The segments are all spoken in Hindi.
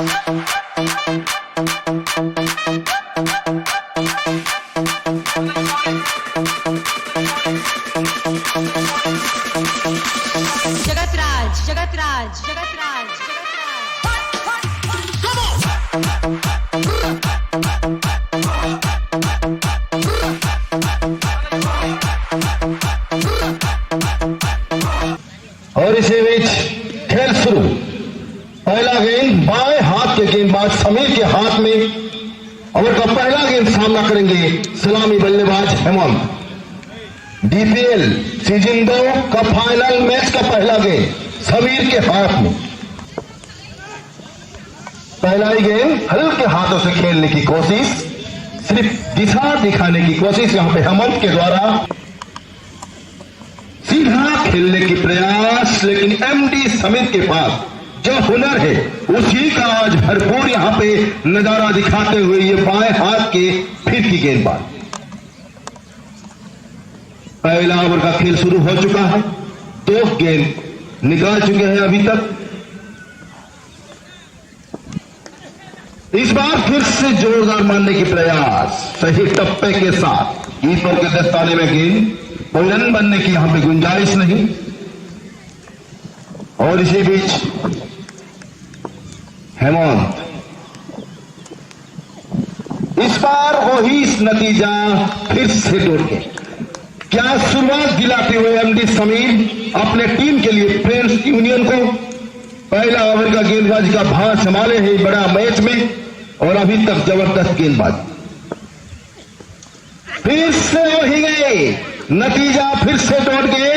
जगतराज जगतराज जगतराज और इसी बीच खेल शुरू। पहला गेंद बाएं हाथ के गेंदबाज समीर के हाथ में। ओवर का पहला गेंद सामना करेंगे सलामी बल्लेबाज हेमंत। डीपीएल सीजन 2 का फाइनल मैच का पहला गेंद समीर के हाथ में। पहला ही गेंद हल्के हाथों से खेलने की कोशिश, सिर्फ दिशा दिखाने की कोशिश यहां पे हेमंत के द्वारा। सीधा खेलने की प्रयास, लेकिन एमडी समीर के पास जो हुनर है उसी का आज भरपूर यहां पे नजारा दिखाते हुए ये बाएं हाथ के फिर की गेंदबाज। पहला ओवर का खेल शुरू हो चुका है। 2 गेंद निकाल चुके हैं अभी तक। इस बार फिर से जोरदार मारने की प्रयास, सही टप्पे के साथ कीपर के दस्ताने में गेंद। कोई रन बनने की यहां पे गुंजाइश नहीं। और इसी बीच हेमंत, इस बार वही नतीजा फिर से तोड़ के क्या शुरुआत दिलाते हुए एमडी समीर अपने टीम के लिए फ्रेंड्स यूनियन को पहला ओवर का गेंदबाजी का भार संभाले हैं बड़ा मैच में। और अभी तक जबरदस्त गेंदबाजी, फिर से वही गए, नतीजा फिर से तोड़ के,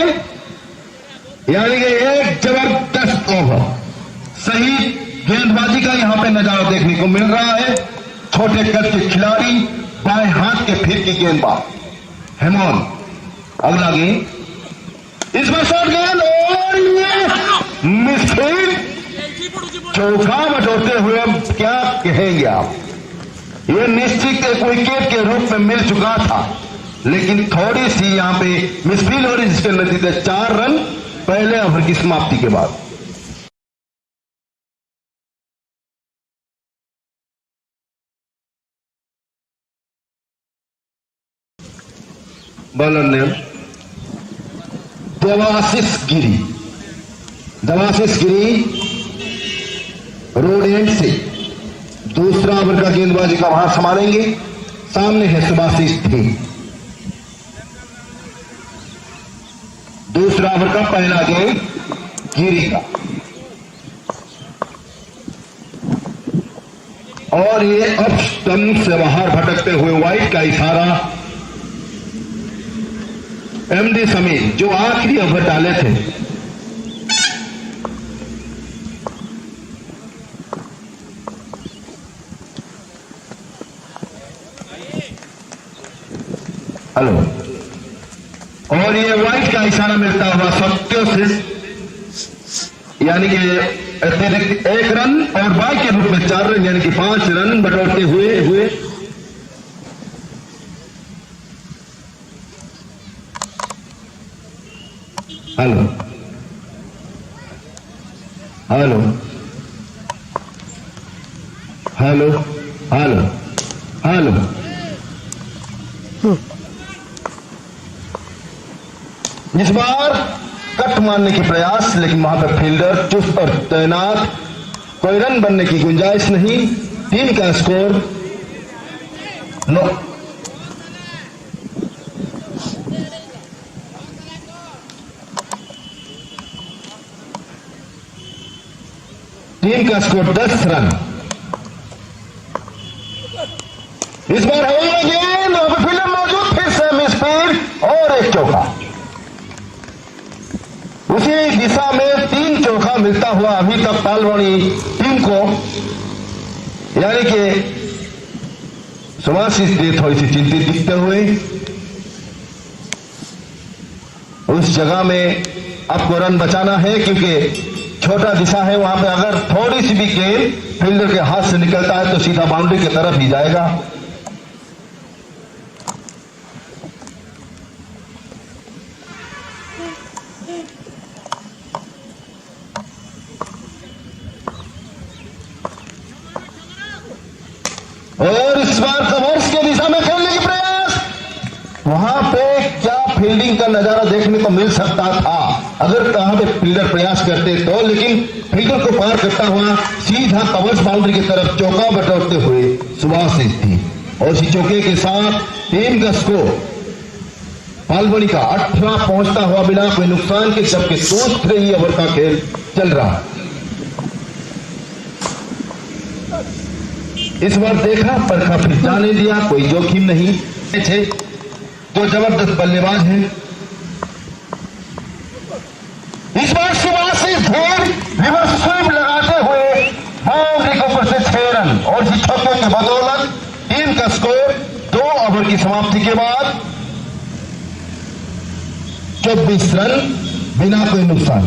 यानी कि एक जबरदस्त ओवर, सही गेंदबाजी का यहां पे नजारा देखने को मिल रहा है। छोटे कद के खिलाड़ी, बाएं हाथ के फिर की गेंदबाज हेमंत। अगला गेंद, इस बार शॉट गेंद और मिसफील्ड, चौका बटोरते हुए क्या कहेंगे आप। यह निश्चित एक विकेट के रूप में मिल चुका था, लेकिन थोड़ी सी यहां पे मिसफील्ड और इसके नतीजे 4 रन पहले ओवर की समाप्ति के बाद। बॉलर ने देवाशीष गिरी रोड एंड से दूसरा ओवर का गेंदबाजी का भार संभालेंगे। सामने है सुभाषिष थे। दूसरा ओवर का पहला गेंद गिरी का, और ये अब स्टंप से बाहर भटकते हुए वाइड का इशारा। एमडी समीर जो आखिरी ओवर डाले थे, हेलो, और ये वाइड का इशारा मिलता हुआ सत्यों से, यानी कि अतिरिक्त 1 रन और बाई के रूप में 4 रन, यानी कि 5 रन बटोरते हुए hello hello hello hello hello इस बार कट मारने की प्रयास, लेकिन वहां पर फील्डर चुस्त और तैनात, कोई रन बनने की गुंजाइश नहीं। टीम का स्कोर 9। टीम का स्कोर 10 रन। इस बार हवा गेंद, फील्डर मौजूद, फिर से मिसफील्ड और एक चौका। उसी दिशा में 3 चौका मिलता हुआ अभी तक पालवानी टीम को, यानी कि सुभाषिष जी थोड़ी सी चिंतित दिखते हुए। उस जगह में आपको रन बचाना है, क्योंकि छोटा दिशा है, वहां पे अगर थोड़ी सी भी गेंद फील्डर के हाथ से निकलता है तो सीधा बाउंड्री की तरफ ही जाएगा। फील्डिंग का नजारा देखने को मिल सकता था अगर कहां पे फील्डर प्रयास करते तो, लेकिन फील्डर को पार करता हुआ सीधा कवर्स बाउंड्री की तरफ चौका बटोरते हुए सुभाषिस थी। और इसी चौके के साथ टीम का स्कोर पालवनी का 18 पहुंचता हुआ बिना कोई नुकसान के, जबकि दूसरे ही ओवर का खेल चल रहा है। इस बार देखा परखा फिर जाने दिया, कोई जोखिम नहीं थे। तो जबरदस्त बल्लेबाज हैं इस बार सुभाषिस धीर रिवर्स स्वीप लगाते हुए बाउंड्री के ऊपर से 6 रन और इसी छक्के के बदौलत टीम का स्कोर 2 ओवर की समाप्ति के बाद 24 रन बिना कोई नुकसान।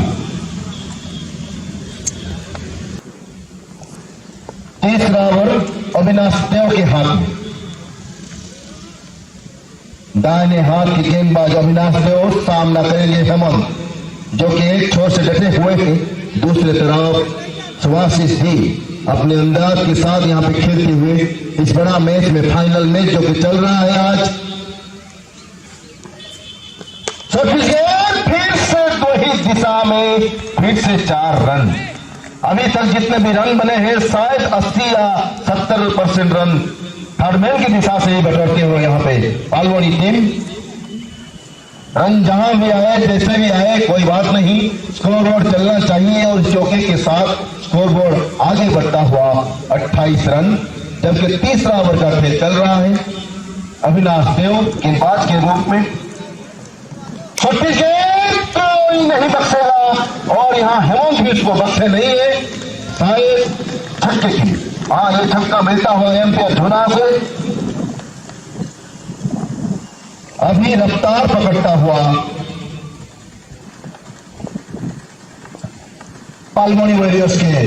तीसरा ओवर अविनाश देव के हाथ में, दाहिने हाथ के गेंदबाज अविनाश देव सामना करेंगे हेमंत, जो कि एक छोर से डटे हुए थे। दूसरी तरफ सुभाषिस भी अपने अंदाज के साथ यहां पे खेलते हुए इस बड़ा मैच में, फाइनल मैच जो कि चल रहा है आज। फिर से दो ही दिशा में फिर से 4 रन। अभी तक जितने भी रन बने हैं शायद 80 या 70% रन थर्डमैन की दिशा से ही बटोरते हुए यहाँ पे पालवनी टीम। रन जहां भी आए जैसे भी आए कोई बात नहीं, स्कोरबोर्ड चलना चाहिए और इस चौके के साथ स्कोरबोर्ड आगे बढ़ता हुआ 28 रन, जबकि तीसरा ओवर का खेल चल रहा है। अविनाश देव गेंदबाज के रूप में छोटी गेंद कोई नहीं बख्शेगा और यहाँ हेमंत भी उसको बख्शे नहीं है, शायद छक्के की। हाँ, ये छक्का मिलता हुआ एम्पायर धुना से अभी रफ्तार पकड़ता हुआ पालवनी वॉरियर्स के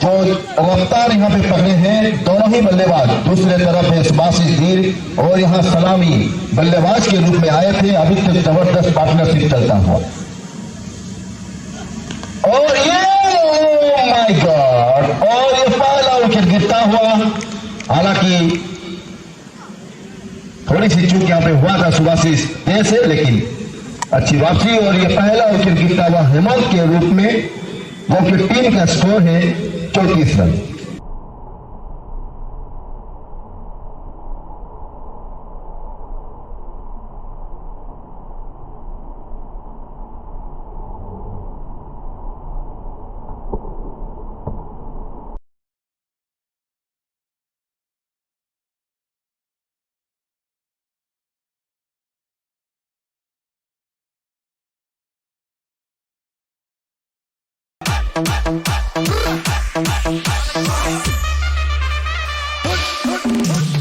जो रफ्तार यहां पे पकड़े हैं दोनों ही बल्लेबाज। दूसरे तरफ है सुभाषिस धीर और यहां सलामी बल्लेबाज के रूप में आए थे। अभी तक जबरदस्त पार्टनरशिप चलता हुआ और ये माय गॉड, और ये पहला विकेट गिरता हुआ। हालांकि थोड़ी सी चूक यहां पे हुआ था सुभाषिस देव से, लेकिन अच्छी वापसी और ये पहला विकेट गिरता हुआ हेमंत के रूप में, जबकि टीम का स्कोर है 34 रन।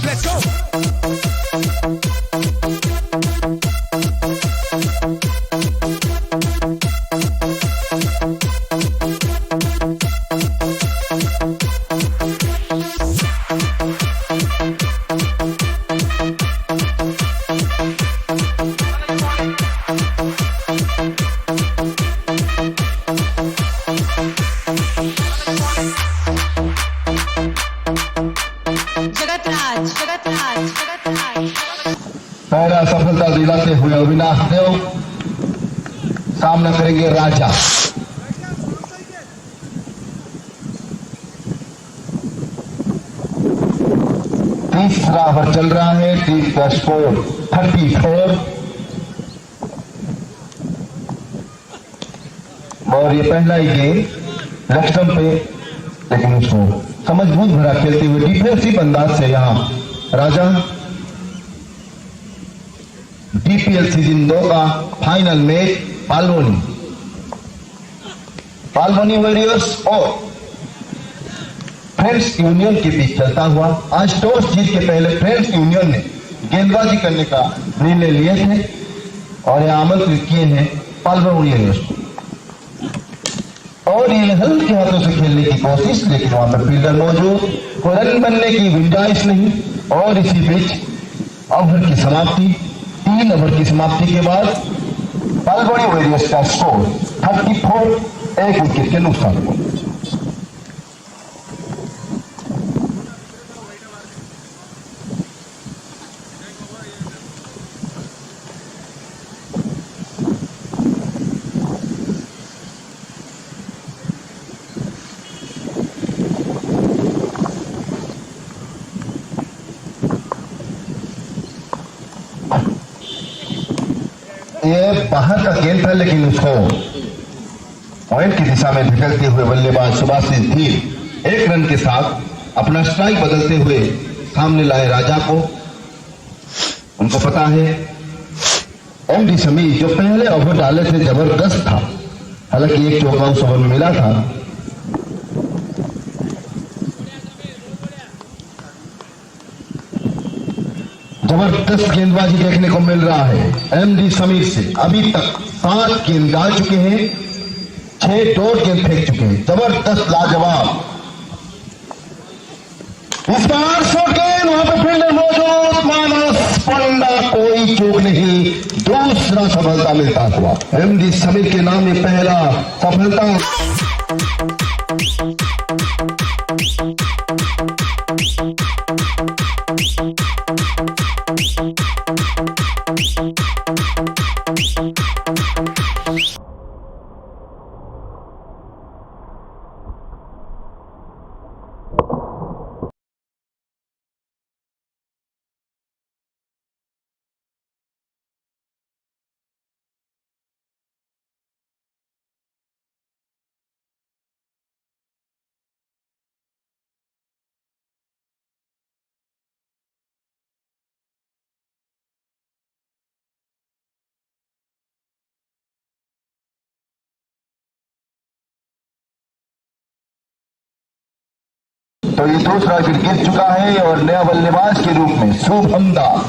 Let's go. पहला सफलता दिलाते हुए अविनाश देव सामना करेंगे राजा। तीसरा ओवर चल रहा है, टीम का स्कोर 34 और ये पहला ही गेंद लेग स्टंप पे, लेकिन उसको समझबूझ भरा खेलते हुए डिफेंसिव अंदाज से यहां राजा डीपीएल सीजन 2 का फाइनल मैच पालवनी वॉरियर्स और फ्रेंड्स यूनियन के बीच चलता हुआ। आज टॉस जीत के पहले फ्रेंड्स यूनियन ने गेंदबाजी करने का निर्णय लिए थे और यह आमंत्रित किए हैं पालवनी वॉरियर्स को, और ये हल्के हाथों से खेलने की कोशिश, लेकिन वहां पर फील्डर मौजूद, कोई रन बनने की गुंजाइश नहीं। और इसी बीच ओवर की समाप्ति, 3 ओवर की समाप्ति के बाद पालवनी वॉरियर्स का स्कोर 34, 1 विकेट के नुकसान पर। ये बाहर का गेंद था, लेकिन उसको पॉइंट की दिशा में धकेलते हुए बल्लेबाज सुभाषिष धीर 1 रन के साथ अपना स्ट्राइक बदलते हुए सामने लाए राजा को। उनको पता है एमडी समीर जो पहले ओवर डाले थे जबरदस्त था, हालांकि एक चौका उस ओवर में मिला था। जबरदस्त गेंदबाजी देखने को मिल रहा है एमडी समीर से। अभी तक 7 गेंद डाल चुके हैं, 6 डॉट गेंद फेंक चुके हैं। जबरदस्त लाजवाब। इस बार शॉट गेंद, वहां पर फील्डर मौजूद, मानस पंडा, कोई चूक नहीं, दूसरा सफलता मिलता हुआ एमडी समीर के नाम में पहला सफलता। तो ये दूसरा विकेट गिर चुका है और नया बल्लेबाज के रूप में शुभम दास।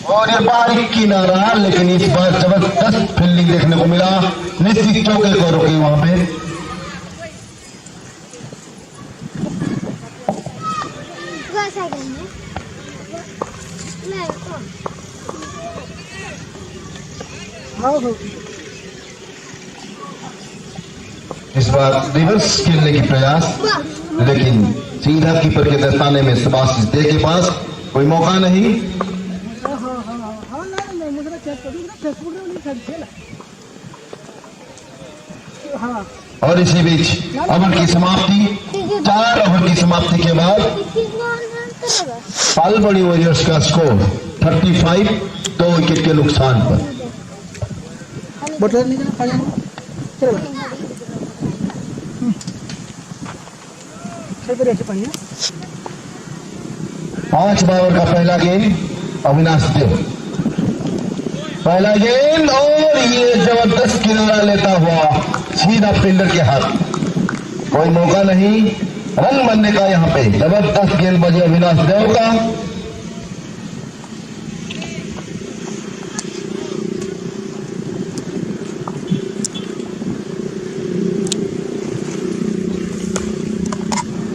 और ये बारीक किनारा, लेकिन इस बार जबरदस्त फील्डिंग देखने को मिला। निश्चित चौके को रोके वहां पे। इस बार रिवर्स खेलने की प्रयास, लेकिन सीधा कीपर के दस्ताने में सुभाषिष दे के पास कोई मौका नहीं। और इसी बीच ओवर की समाप्ति, 4 ओवर की समाप्ति के बाद पालबड़ी वॉरियर्स का स्कोर 35, 2 विकेट के नुकसान पर। 5 ओवर का पहला गेंद अविनाश देव, पहला गेंद, और ये जबरदस्त किनारा लेता हुआ सीधा फील्डर के हाथ, कोई मौका नहीं, रन बनने का। यहां पे जबरदस्त गेंदबाजी अविनाश देव का।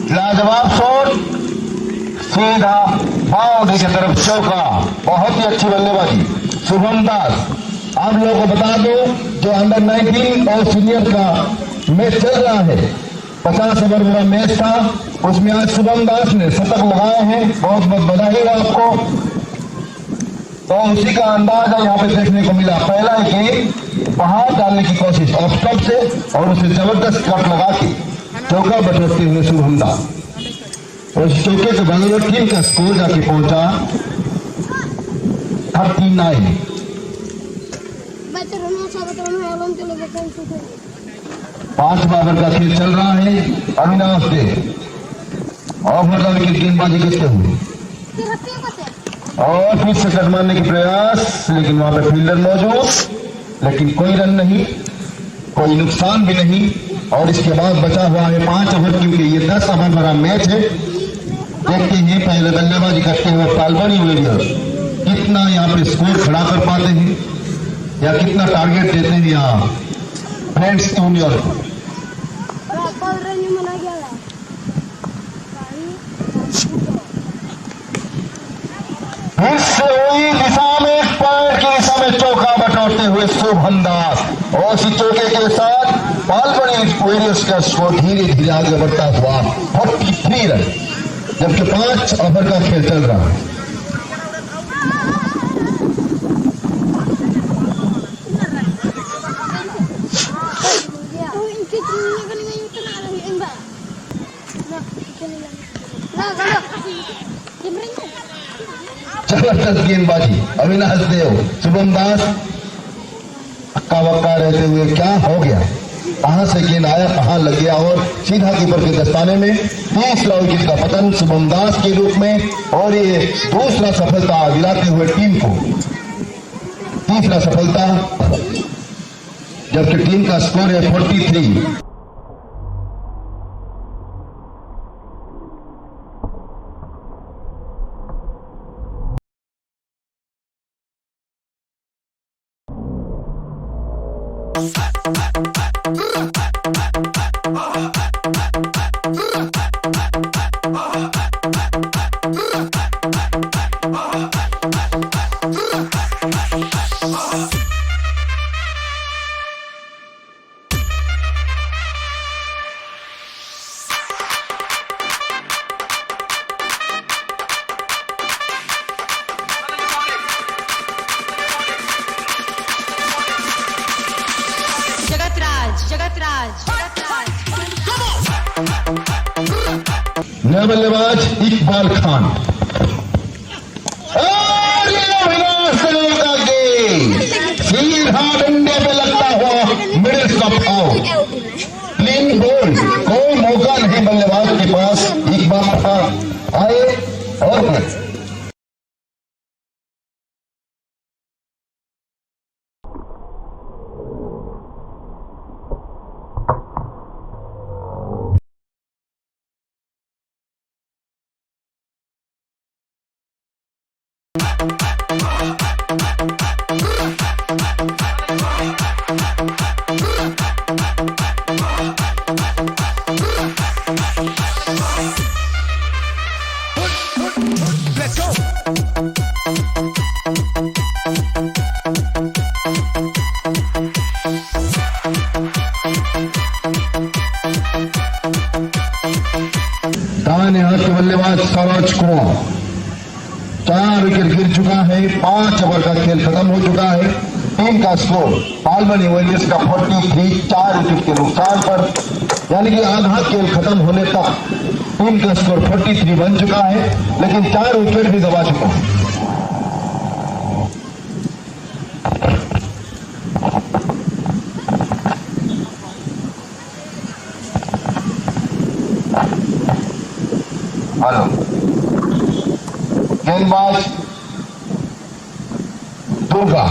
लाजवाब शॉट, सीधा बाउंड्री की तरफ चौका, बहुत ही अच्छी बल्लेबाजी शुभम दास। आप लोगों को बता दो, जो अंडर 19 और सीनियर का मैच चल रहा है, 50 ओवर वाला मैच था, उसमें आज शुभम दास ने शतक लगाए हैं। बहुत बहुत बधाई हो आपको। तो उसी का अंदाजा यहाँ पे देखने को मिला। पहला गेंद बाहर डालने की कोशिश ऑफ स्टॉप से, और उसे जबरदस्त कट लगा के चौका बटोरते हुए शुभम दास, और इस चौके के बगल टीम का स्कोर जाके पहुंचा 39। 5 ओवर का खेल चल रहा है। अविनाश देव ओवर का विकेट गेंदबाजी करते हुए, और फिर से कट मारने की प्रयास, लेकिन वहां पर फील्डर मौजूद, लेकिन कोई रन नहीं, कोई नुकसान भी नहीं। और इसके बाद बचा हुआ है 5 ओवर, क्योंकि ये 10 ओवर भरा मैच है। देखते हैं पहले बल्लेबाजी करते हुए पालबड़ी वॉरियर्स कितना यहाँ पे स्कोर खड़ा कर पाते हैं, या कितना टारगेट देते हैं यहाँ फ्रेंड्स जूनियर को। फिर से वही दिशा में, पॉइंट की दिशा में चौका बटोरते हुए शुभम दास, और इसी चौके के साथ पालबड़ी वॉरियर्स का स्कोर धीरे धीरे आगे बढ़ता हुआ 43 रन, जबकि 5 ओवर का खेल चल रहा है। जबरदस्त गेंदबाजी, अविनाश देव, शुभम दास अक्का बक्का रहते हुए क्या हो गया, कहां से गेंद आया, कहां लग गया और सीधा कीपर के दस्ताने में। तीसरा विकेट का पतन शुभम दास के रूप में और ये दूसरा सफलता दिलाते हुए टीम को, तीसरा सफलता, जबकि टीम का स्कोर है 43। नया बल्लेबाज इकबाल खान और ये अविनाश देव का गेंद सीधा डंडे पे लगता हुआ middle stump out, clean bowled, कोई मौका नहीं बल्लेबाज के पास। इकबाल खान आए और Let's go. दाहिने हाथ के बल्लेबाज सरोज कुमार, 4 विकेट गिर चुका है, 5 ओवर का खेल खत्म हो चुका है। टीम का स्कोर पालमनी वॉरियर्स का 43, 4 विकेट के नुकसान पर, यानी कि आधा खेल खत्म होने तक टीम का स्कोर 43 बन चुका है, लेकिन 4 विकेट भी गवा चुका है। हेलो, गेंदबाज दुर्गा,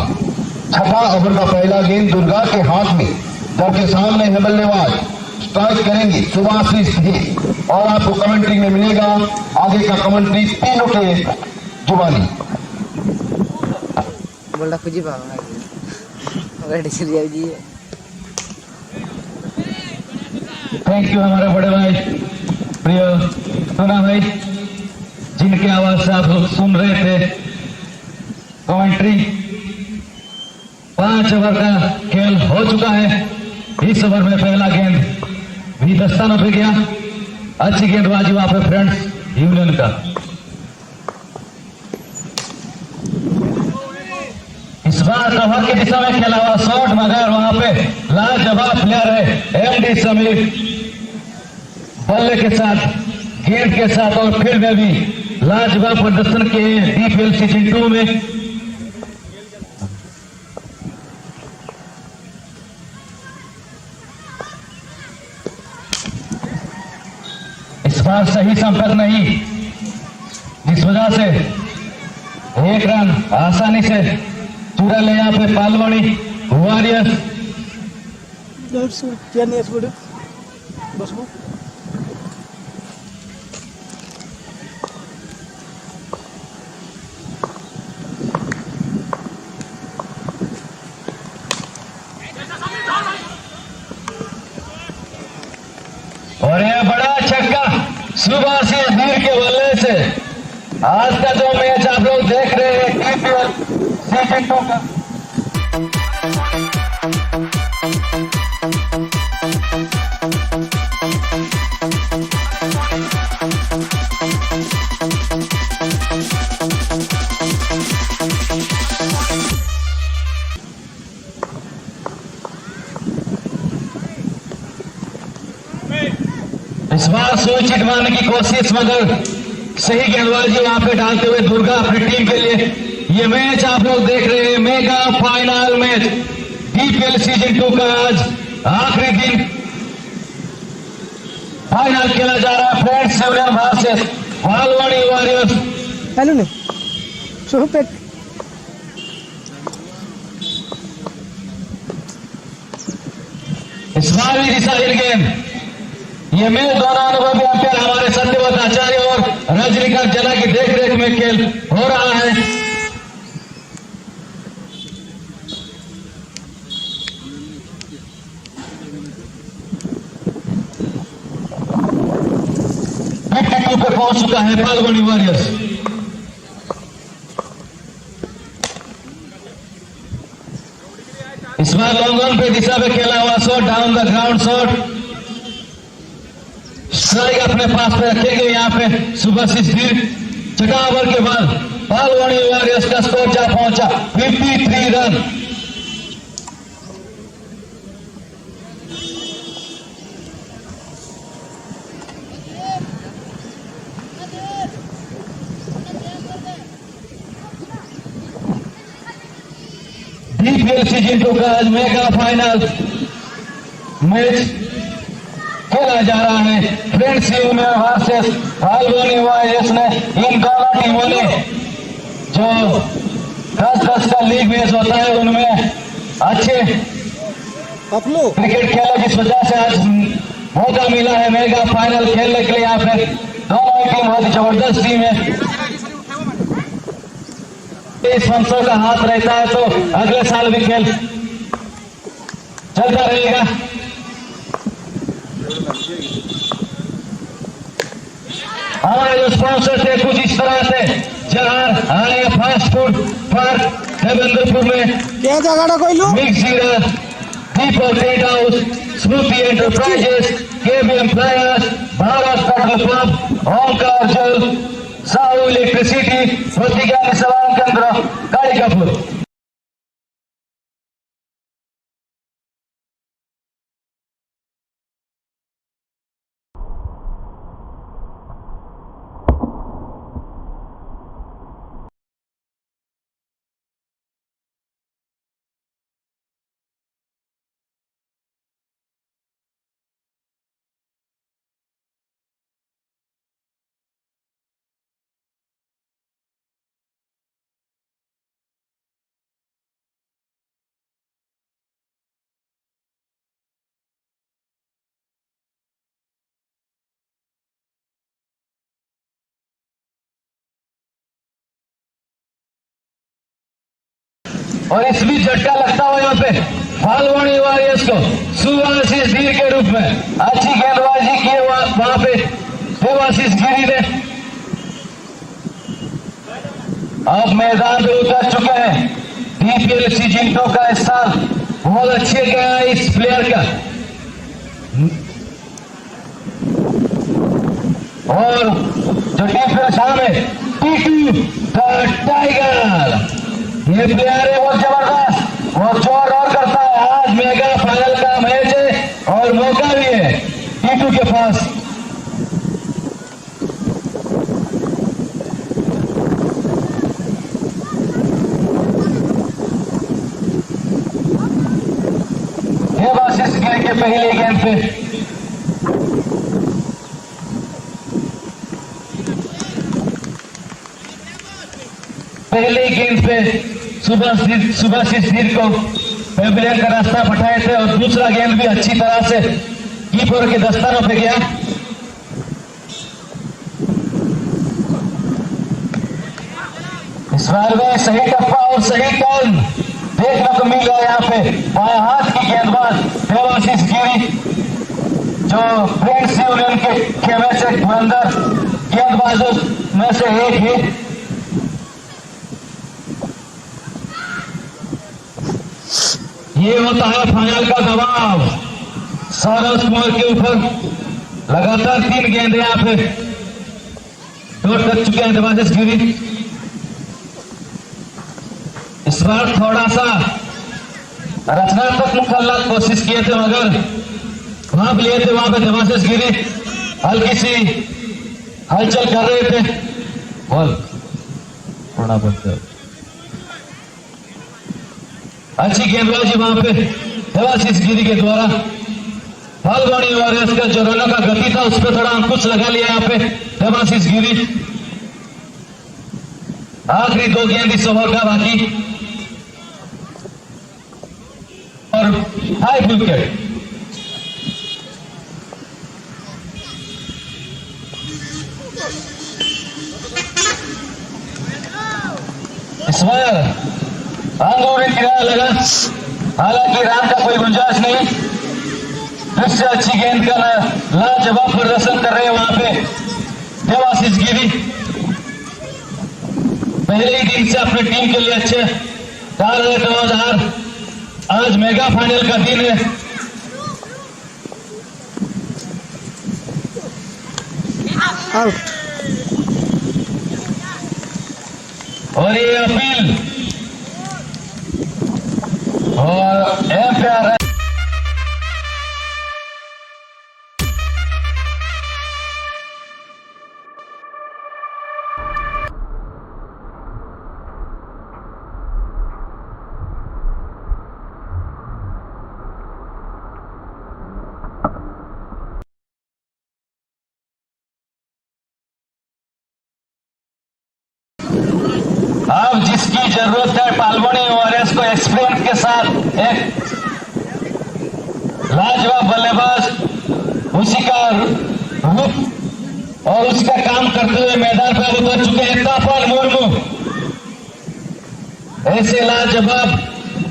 6वां ओवर का पहला गेंद दुर्गा के हाथ में, जबकि सामने है बल्लेबाज, स्ट्राइक करेंगे सुभाषिष भी, और आपको कमेंट्री में मिलेगा आगे का कमेंट्री तीनों के जुबानी। बोला कुछ ही पाऊंगा जी। थैंक यू हमारे बड़े भाई प्रिय सोना भाई, जिनकी आवाज से आप लोग सुन रहे थे कमेंट्री। 5 ओवर का खेल हो चुका है। इस ओवर में पहला गेंद भी दस्तानों पे गया। अच्छी गेंदबाजी वहां पे फ्रेंड्स यूनियन का। इस बार कहा की दिशा में खेला हुआ शॉट, मगर वहां पे लाजवाब प्लेयर है एमडी समीर, बल्ले के साथ गेंद के साथ और फिर में भी लाजवाब प्रदर्शन किए डीपीएल सीजन 2 में। इस बार सही संपर्क नहीं, जिस वजह से 1 रन आसानी से चुरा ले यहाँ पे पालवाड़ी वॉरियर्स। और यह बड़ा छक्का सुभाषिष वीर के बल्ले से। आज का जो मैच आप लोग देख रहे हैं डीपीएल सीजन 2 का। इस बार सुई छिटवाने की कोशिश, मगर सही गेंदबाजी वहां पे डालते हुए दुर्गा अपनी टीम के लिए। ये मैच आप लोग देख रहे हैं, mega final match DPL season 2 का आज आखिरी दिन फाइनल खेला जा रहा है। Friends Shivram versus Balwadi warriors. Hello ने शुरू पे इस बार भी डिसाइड गेम। ये मैच दोनों अनुभवी अंपायर हमारे सत्यव्रत आचार्य और रजनीकांत जला की देखरेख में खेल हो रहा है। पे पहुंच चुका है बालवाड़ी वॉरियर्स। इस बार लॉन्ग ऑन पे दिशा में खेला हुआ shot, down the ground shot, strike अपने पास पे रखेंगे। यहाँ पे सुभाषिष धीर, छठा ओवर के बाद बालवाड़ी वॉरियर्स का स्कोर जा पहुंचा 53 रन। DPL सीजन 2 का आज मेगा फाइनल मैच खेला जा रहा है। फ्रेंड्स में वर्सेस बालवाड़ी वॉरियर्स ने इन दोनों टीमों ने जो 10-10 का लीग मैच होता है उनमें अच्छे क्रिकेट खेला, जिस वजह से आज मौका मिला है मेगा फाइनल खेलने के लिए। यहाँ पे दोनों ही टीम बहुत जबरदस्त टीम है। इस स्पॉन्सर का हाथ रहता है तो अगले साल भी खेल चलता रहेगा। हमारे जो स्पॉन्सर थे कुछ इस तरह से, जहां आए फास्ट फूड पार्क देवेंद्रपुर में, क्या जगह कोई लो मिक्स जीरा, Deepak tent house, Smriti enterprises, KBM flyers, Bharat petrol pump, Omkar जल, साहू इलेक्ट्रिसिटी, प्रतिज्ञा सेवा केंद्र कालिकापुर। और इस बीच झटका लगता हुआ यहाँ पे बालवाड़ी वॉरियर्स को सुभाषिष धीर के रूप में अच्छी गेंदबाजी की वहां पे देवाशीष गिरी ने अब मैदान पे उतर चुके हैं। DPL सीजन 2 का इस साल बहुत अच्छे गया है इस प्लेयर का, और जो DPL सामने टीटू द टाइगर, ये प्लेयर है बहुत जबरदस्त, वो जोर और करता है। आज मेगा फाइनल का मैच है और मौका भी है टीटू के पास। देवाशीष गिरी के पहले गेंद पे सुभाषिष धीर को पेबलियर का रास्ता पठाए थे और दूसरा गेंद भी अच्छी तरह से कीपर के दस्तानों पे गया। इस बार में सही टप्पा और सही टर्न देखने को मिल रहा है। यहाँ पे बाएं हाथ की गेंदबाज देवाशीष गिरी, जो फ्रेंड्स यूनियन के खेमे से धुरंधर गेंदबाजों में से एक है। ये होता है फाइनल का दबाव सौरभ कुमार के ऊपर। लगातार 3 गेंद यहाँ पे डॉट कर चुके हैं देवाशीष गिरी। इस बार थोड़ा सा रचनात्मक मुकाबला कोशिश किए थे मगर भाग लिए थे वहां पे देवाशीष गिरी। हल्की सी हलचल कर रहे थे। बॉल थोड़ा बहुत अच्छी गेंदबाजी वहां पे देवाशीष गिरी के द्वारा। फाल्गुनी वॉरियर्स का जो रनों का गति था उस पर थोड़ा अंकुश लगा लिया यहाँ पे देवाशीष गिरी। आखिरी 2 गेंद इस ओवर का बाकी और 5 विकेट। इस बार अंगूरी किराया लगा, हालांकि रन का कोई गुंजाइश नहीं। फिर से अच्छी गेंद का लाजवाब प्रदर्शन कर रहे हैं वहां पे देवाशीष गिरी। पहले ही दिन से अपनी टीम के लिए अच्छे डाल रहे थे। आज मेगा फाइनल का दिन है। आउट। और ये अपील और एम्पायर है। अब जिसकी जरूरत है फाल्गुनी वॉरियर्स को एक्सपीरियंस के साथ एक लाजवाब बल्लेबाज, उसी का रूप और उसका काम करते हुए मैदान पर उतर चुके हैं तापन मुर्मू। ऐसे लाजवाब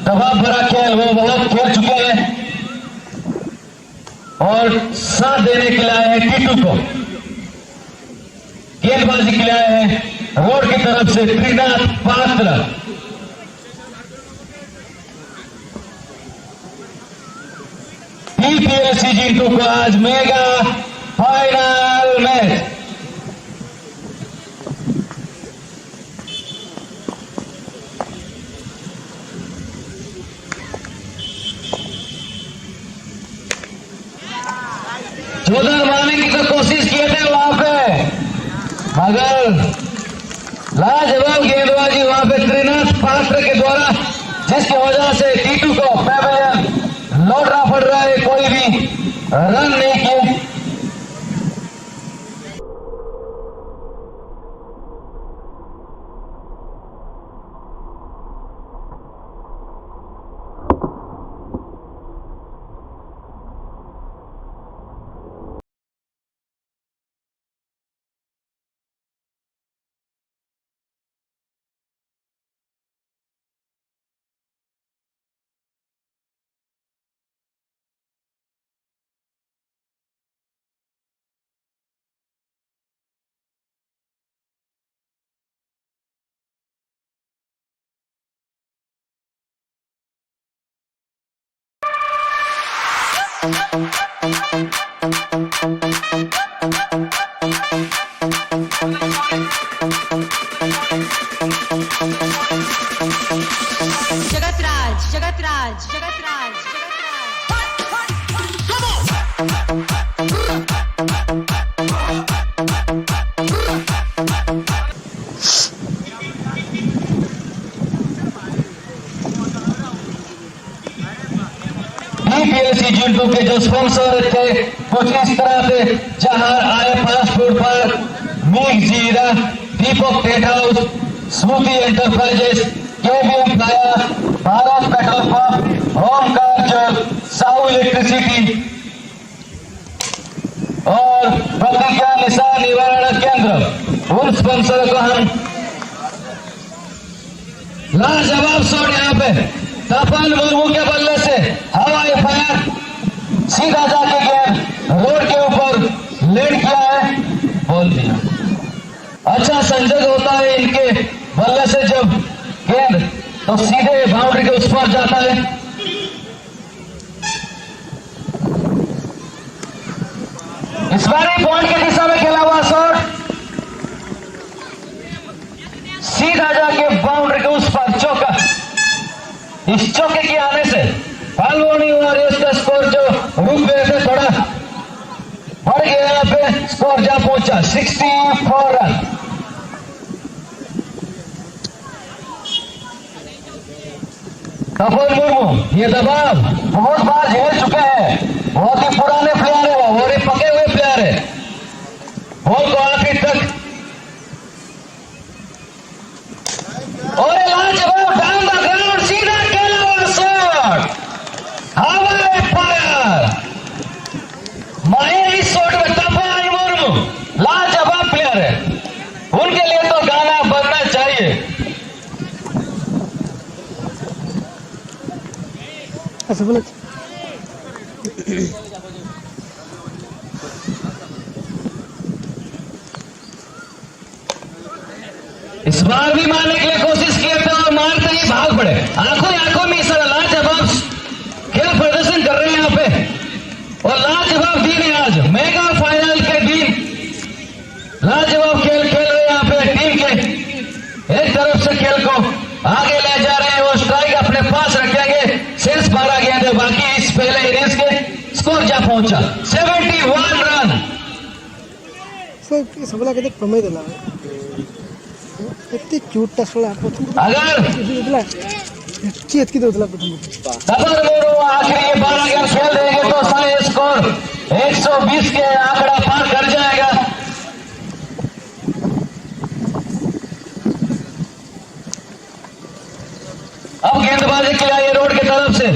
दबाव भरा खेल वो बहुत खेल चुके हैं और साथ देने के लिए आए हैं टीटू को। गेंदबाजी के लिए आए हैं रोड की तरफ से त्रिनाथ पात्र। पीपीएलसी जीतू को आज मेगा फाइनल मैच। जोधर मारने की तो कोशिश किए थे वहां पे, मगर लाजवाब गेंदबाजी वहां पे त्रिनाथ पात्र के द्वारा, जिसकी वजह से टीटू को पैवेलियन लौटना पड़ रहा है। कोई भी रन नहीं किए। जगतराज जगतराज जगतराज पीपीएलसी जीतू के जो स्पॉन्सर थे कुछ इस तरह थे, जहां आए फास्ट फूड पर मिक्स जीरा, दीपक टेट हाउस, स्मृति एंटरप्राइजेस, केवीएम प्लाया, भारत पेट्रोल पंप, ओमकार जल, साहू इलेक्ट्रिसिटी और प्रतिज्ञा निशान निवारण केंद्र। उन स्पॉन्सर को हम लाजवाब शॉट यहाँ पे तापन मुर्मू के बल्ले से हवाई फायर सीधा जाके गेंद रोड के ऊपर लैंड किया है, बोल दिया। अच्छा संजोग होता है इनके बल्ले से जब गेंद तो सीधे बाउंड्री के उस पर जाता है। इस बार ही पॉइंट की दिशा में खेला हुआ शॉट सीधा जाके बाउंड्री के उस पर चौका। इस चौके के आने से फाल्गुनी वॉरियर्स का स्कोर जो रुक गए थे थोड़ा बड़े गया यहाँ पे, स्कोर जा पहुंचा 64 रन। तपन मुर्मू ये दबाव बहुत बार झेल चुके हैं, बहुत ही पुराने प्लेयर है वो, और ये पके हुए प्लेयर है। बॉल को आखिर तक और लाजवाब डाउन द ग्राउंड, सीधा खेला हुआ शॉट, हवा फायर, माहिर इस शॉट में। तपन मुर्मू लाजवाब प्लेयर है, उनके लिए तो गाना बनना चाहिए। ऐसे बोले इस बार भी मारने के लिए कोशिश किए थे और मारते ही भाग पड़े। आंखों में इस लाजवाब खेल प्रदर्शन कर रहे हैं यहाँ पे, और लाजवाब दिन है आज, मेगा फाइनल के दिन लाजवाब खेल खेल रहे हैं यहाँ पे। टीम के एक तरफ से खेल को आगे ले जा रहे हैं, वो स्ट्राइक अपने पास रखेंगे, शेष 12 गेंद है बाकी इस पहले इनिंग्स के। स्कोर जा पहुंचा 71 रन। सर सबला के प्रमेय दिला इतनी क्यूट टसला अगर दिला चेत की दिला प्रथम तपन मुर्मू आखिरी ये 12 गेंद खेल देंगे तो शायद स्कोर 120 के आंकड़ा पार कर जाएगा। अब गेंदबाजी के लिए रोड की तरफ से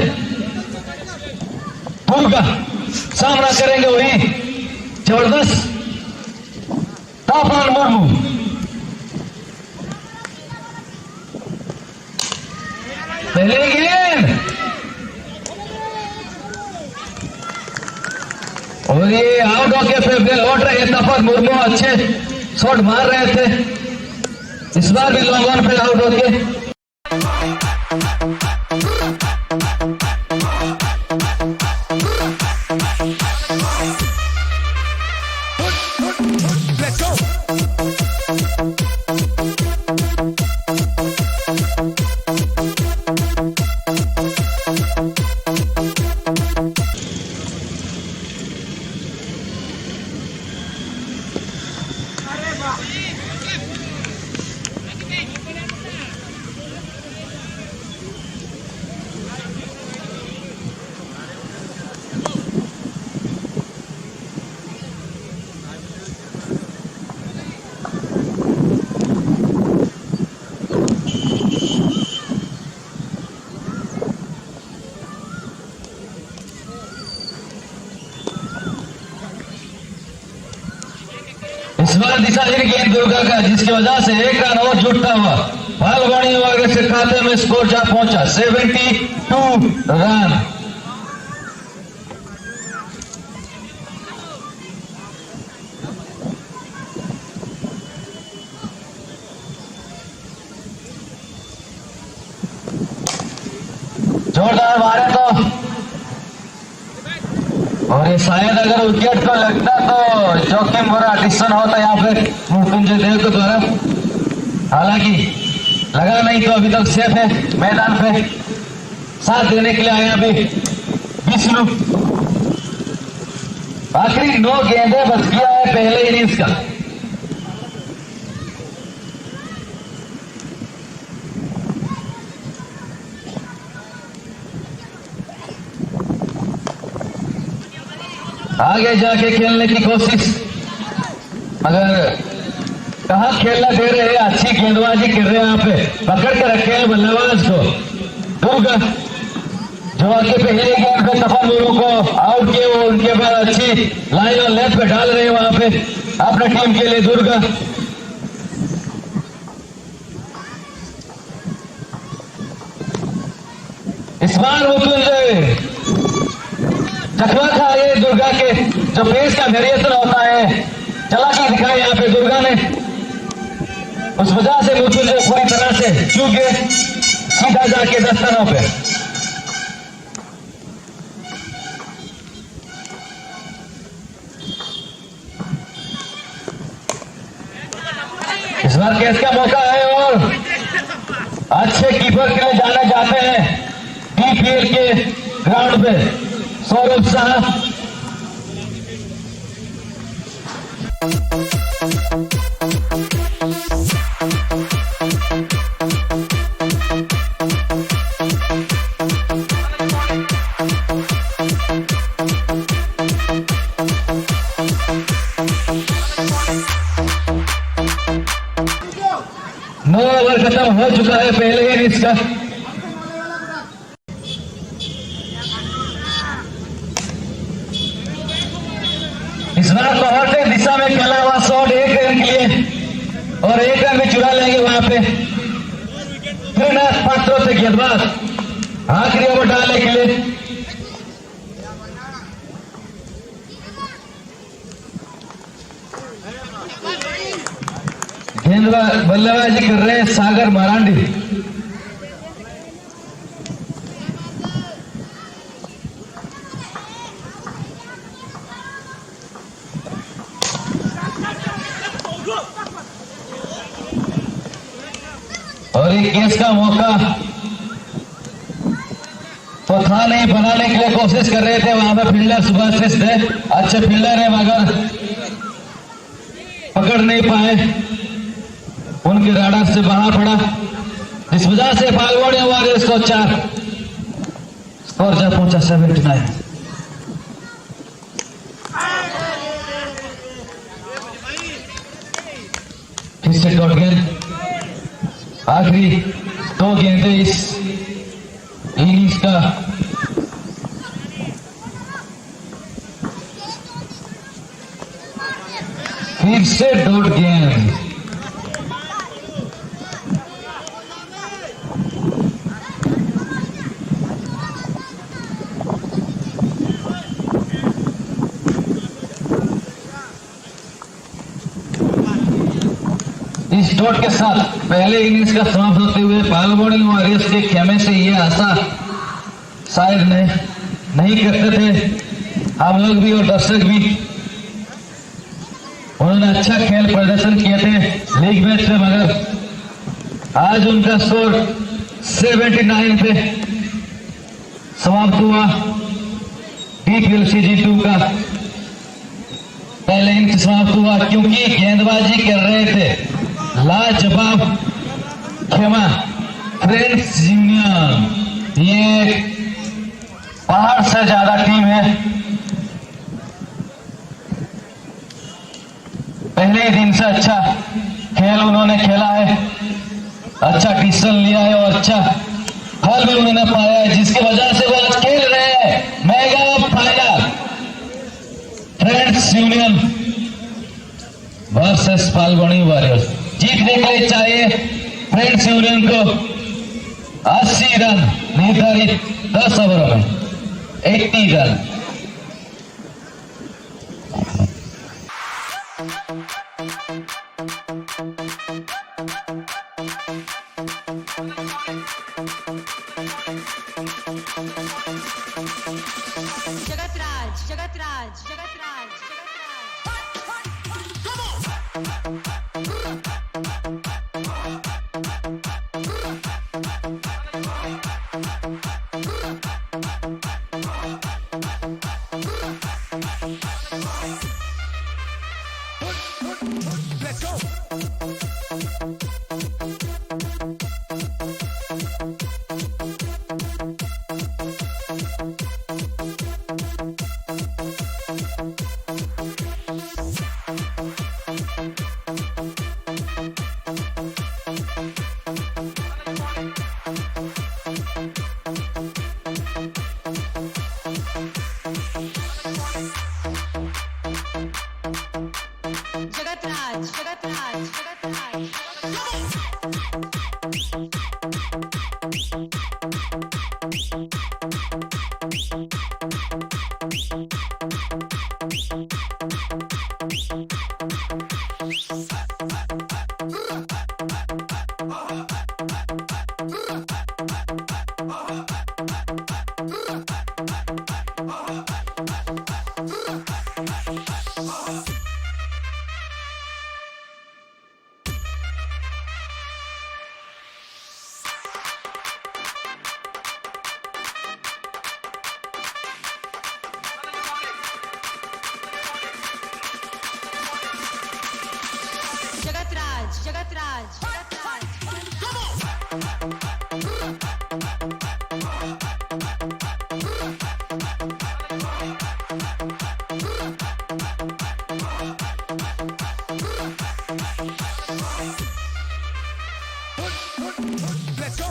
दुर्गा सामना करेंगे, वही जबरदस्त तपन मुर्मू। पहले गेंद और ये आउट होके फिर लौट रहे हैं। तपन मुर्मू अच्छे शॉट मार रहे थे, इस बार भी लॉन्ग ऑन पे आउट होके। Let's go. इस बार दिशाहीन गेंद दुर्गा का, जिसकी वजह से एक रन और जुटता हुआ बालवाड़ी वगैरह से खाते में स्कोर जा पहुंचा 72 रन। जोरदार मारे तो, और ये शायद अगर विकेट को लगता तो जोखिम भरा डिसीजन होता यहाँ पे मृत्युंजय देव के द्वारा। हालांकि लगा नहीं तो अभी तक सेफ है मैदान पे, साथ देने के लिए आया अभी विष्णु। आखिरी 9 गेंदे बच गया है पहले इनिंग्स का। आगे जाके खेलने की कोशिश, मगर कहाँ खेलना दे रहे हैं, अच्छी गेंदबाजी कर रहे हैं यहाँ पे, पकड़ के रखे हैं बल्लेबाज को। दुर्गा जो आगे पहले गेंद पे तपन मुर्मू को आउट किए, वो उनके बाद अच्छी लाइन और लेफ्ट पे डाल रहे हैं वहां पे अपने टीम के लिए दुर्गा। इस बार मृत्युंजय चकवा खा ये दुर्गा के जो पेस का वेरिएशन होता है, चला के दिखाया यहाँ पे दुर्गा ने, उस वजह से मृत्युंजय पूरी तरह से चूक गए, सीधा जाके 10 रनों पे। इस बार कैच का मौका है और अच्छे कीपर के लिए जाना चाहते हैं डीपीएल के ग्राउंड पे सौरभ शाह। 9 ओवर खत्म हो चुका है पहले इनिंग्स का। इस बार कोहर के दिशा में खेला हुआ शॉट 1 रन के लिए और 1 रन भी चुरा लेंगे वहां पे। फिर पात्रों से गेंदबाज आखिरी ओवर डालने के लिए। गेंदबाज बल्लेबाजी कर रहे हैं सागर मरांडी। और एक केस का मौका तो था नहीं, बनाने के लिए कोशिश कर रहे थे वहां पर फील्डर सुभाषिष थे, अच्छे फील्डर है मगर पकड़ नहीं पाए, उनके राडार से बाहर पड़ा, इस वजह से फाल्गुनी वॉरियर्स को 4 स्कोर जा पहुंचा 79। फिर से डॉट गेंद, आखिरी 2 गेंदें इस इनिंग्स का। फिर से डॉट गेंद, इस डॉट के साथ पहले इनिंग्स का समाप्त होते हुए फाल्गुनी वॉरियर्स के खेमे से ये आशा शायद नहीं करते थे हम लोग भी और दर्शक भी। उन्होंने अच्छा खेल प्रदर्शन किए थे लीग मैच में, मगर आज उनका स्कोर 79 पे समाप्त हुआ। DPLCG 2 का पहले इनिंग्स समाप्त हुआ क्योंकि गेंदबाजी कर रहे थे लाजवाब खेमा फ्रेंड्स यूनियन। ये पहाड़ से ज्यादा टीम है, पहले ही दिन से अच्छा खेल उन्होंने खेला है, अच्छा डिसीजन लिया है और अच्छा फल भी उन्होंने पाया है, जिसकी वजह से वो आज खेल रहे हैं mega final friends union versus Falguni warriors. जीतने के लिए चाहिए फ्रेंड्स यूनियन को 80 रन निर्धारित 10 ओवरों में 80 run. Jagatraj Jagatraj Jagatraj Let's go. Jagatraj Jagatraj Jagatraj Jagatraj Jagatraj Let's go.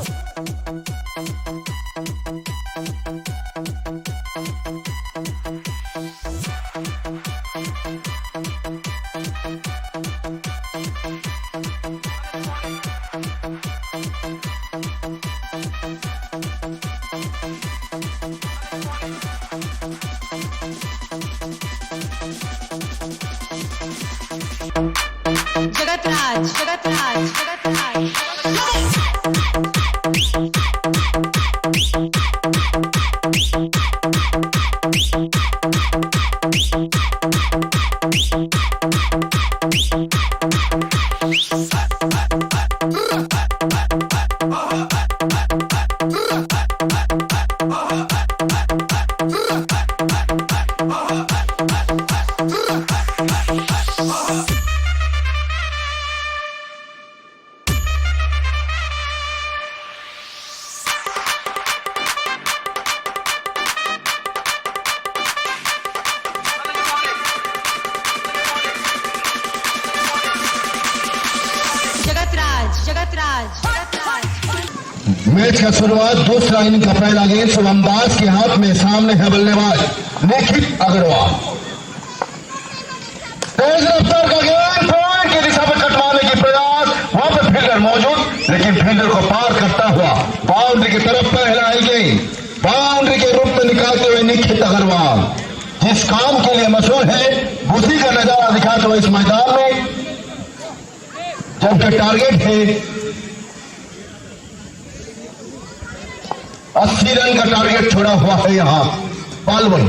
Jagatraj Jagatraj Jagatraj Jagatraj Jagatraj Jagatraj match का शुरुआत दूसरा इनिंग का पहला गेंद शुभम दास के हाथ में, सामने है बल्लेबाज निखित अग्रवाल। तेज रफ्तार का गेंद पॉइंट की दिशा में कटवाने की प्रयास, वहां पर फील्डर मौजूद, लेकिन फील्डर को पार करता हुआ बाउंड्री की तरफ पहलाई गई। बाउंड्री के रूप में निकालते हुए निखित अग्रवाल जिस काम के लिए मशहूर है उसी का नजारा दिखाते हुए इस मैदान में, जबकि टारगेट है 80 रन का टारगेट छोड़ा हुआ है यहां पालवन।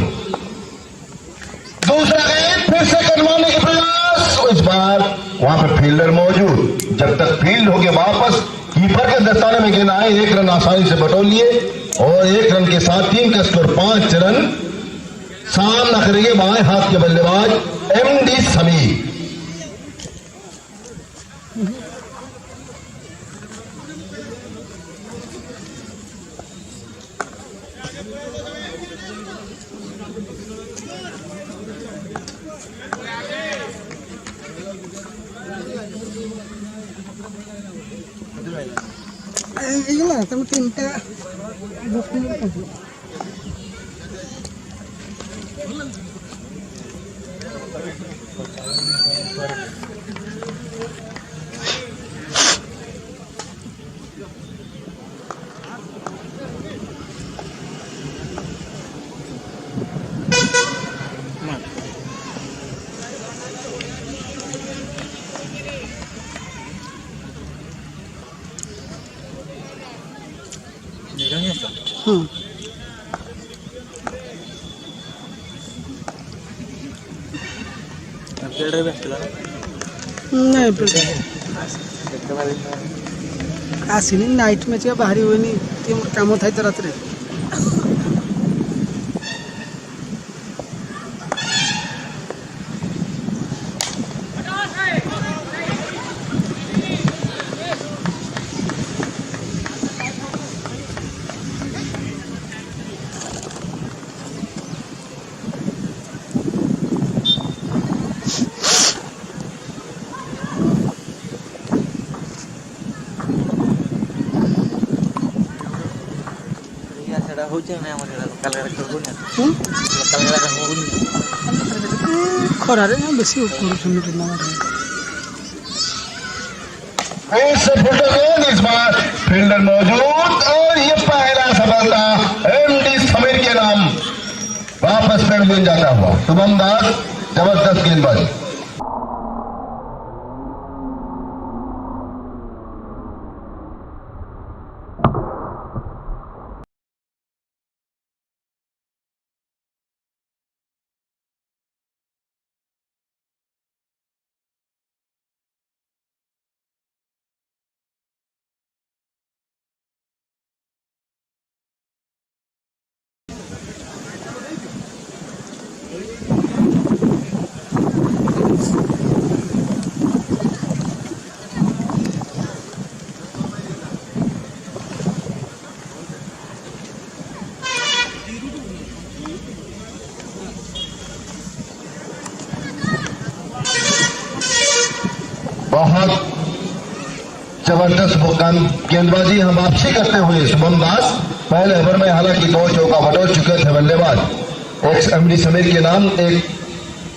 दूसरा गेंद फिर से कटवाने के प्रयास, इस बार वहां पर फील्डर मौजूद, जब तक फील्ड हो गया वापस कीपर के दस्ताने में गेंद आए, 1 रन आसानी से बटोर लिए और 1 रन के साथ टीम का स्कोर 5 रन। सामना करेंगे बाएं हाथ के बल्लेबाज एमडी समीर। এইগুলো তুমি 3টা 10 মিনিট থাকবে। হুম ନାଇଁ ଆସିନି, ନାଇଟ୍ ମ୍ୟାଚ୍ ବାହାରି ହୁଏନି, ଟିକେ ମୋର କାମ ଥାଏ ତ ରାତିରେ। ଖରାରେ ବେଶୀ କରୁଛନ୍ତି ଟୁର୍ଣ୍ଣାମେଣ୍ଟ। इस बार फील्डर मौजूद और ये पहला सफलता एमडी समीर के नाम वापस पेविलियन जाता हुआ। शुभम दास जबरदस्त गेंदबाजी। जबरदस्त गेंदबाजी हम वापसी करते हुए शुभम दास पहले ओवर में हालांकि 2 चौका बटोर चुके थे बल्लेबाज। एक एमडी समीर के नाम, एक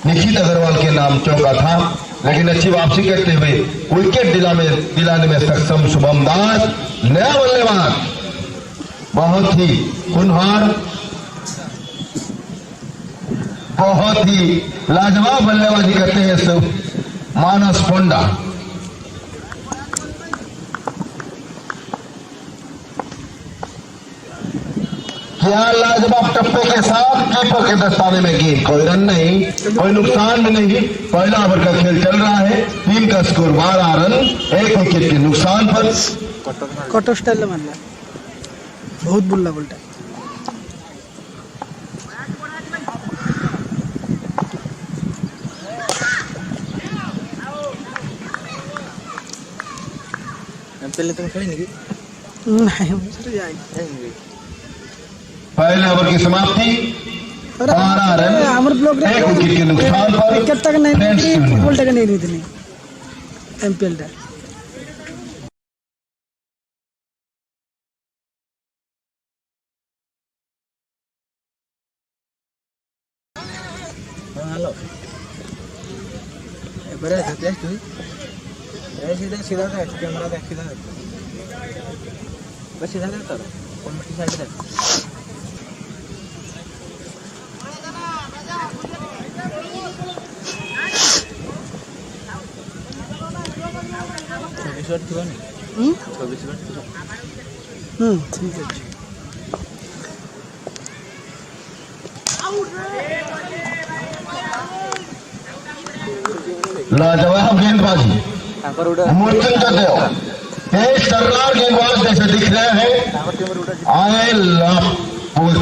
निखित अग्रवाल के नाम चौका था, लेकिन अच्छी वापसी करते हुए विकेट दिलाने में सक्षम शुभम दास, नया बल्लेबाज, बहुत ही कुनहार, बहुत ही लाजवाब बल्लेबाजी करते हैं मानस पोंडा। क्या लाजवाब टप्पे के साथ कीपर के दस्ताने में गेंद, कोई रन नहीं, कोई नुकसान भी नहीं। पहला ओवर का खेल चल रहा है, टीम का स्कोर 12 रन, 1 विकेट के नुकसान पर। कट स्टाइल मारला, बहुत बुल्ला बोलता है। पहले ओवर की समाप्ति, 12 रन, 1 विकेट के नुकसान पर। विकेट तक नहीं, फुटबॉल तक नहीं थी एमपीएल टा। सीधा कैमरा देख सीधा बस सीधा कर कमेटी साइड से ठीक है। लाजवाब गेंदबाजी, मूर्तिंजय देव, तेज तर्रार गेंदबाज जैसे दिख रहे हैं, आए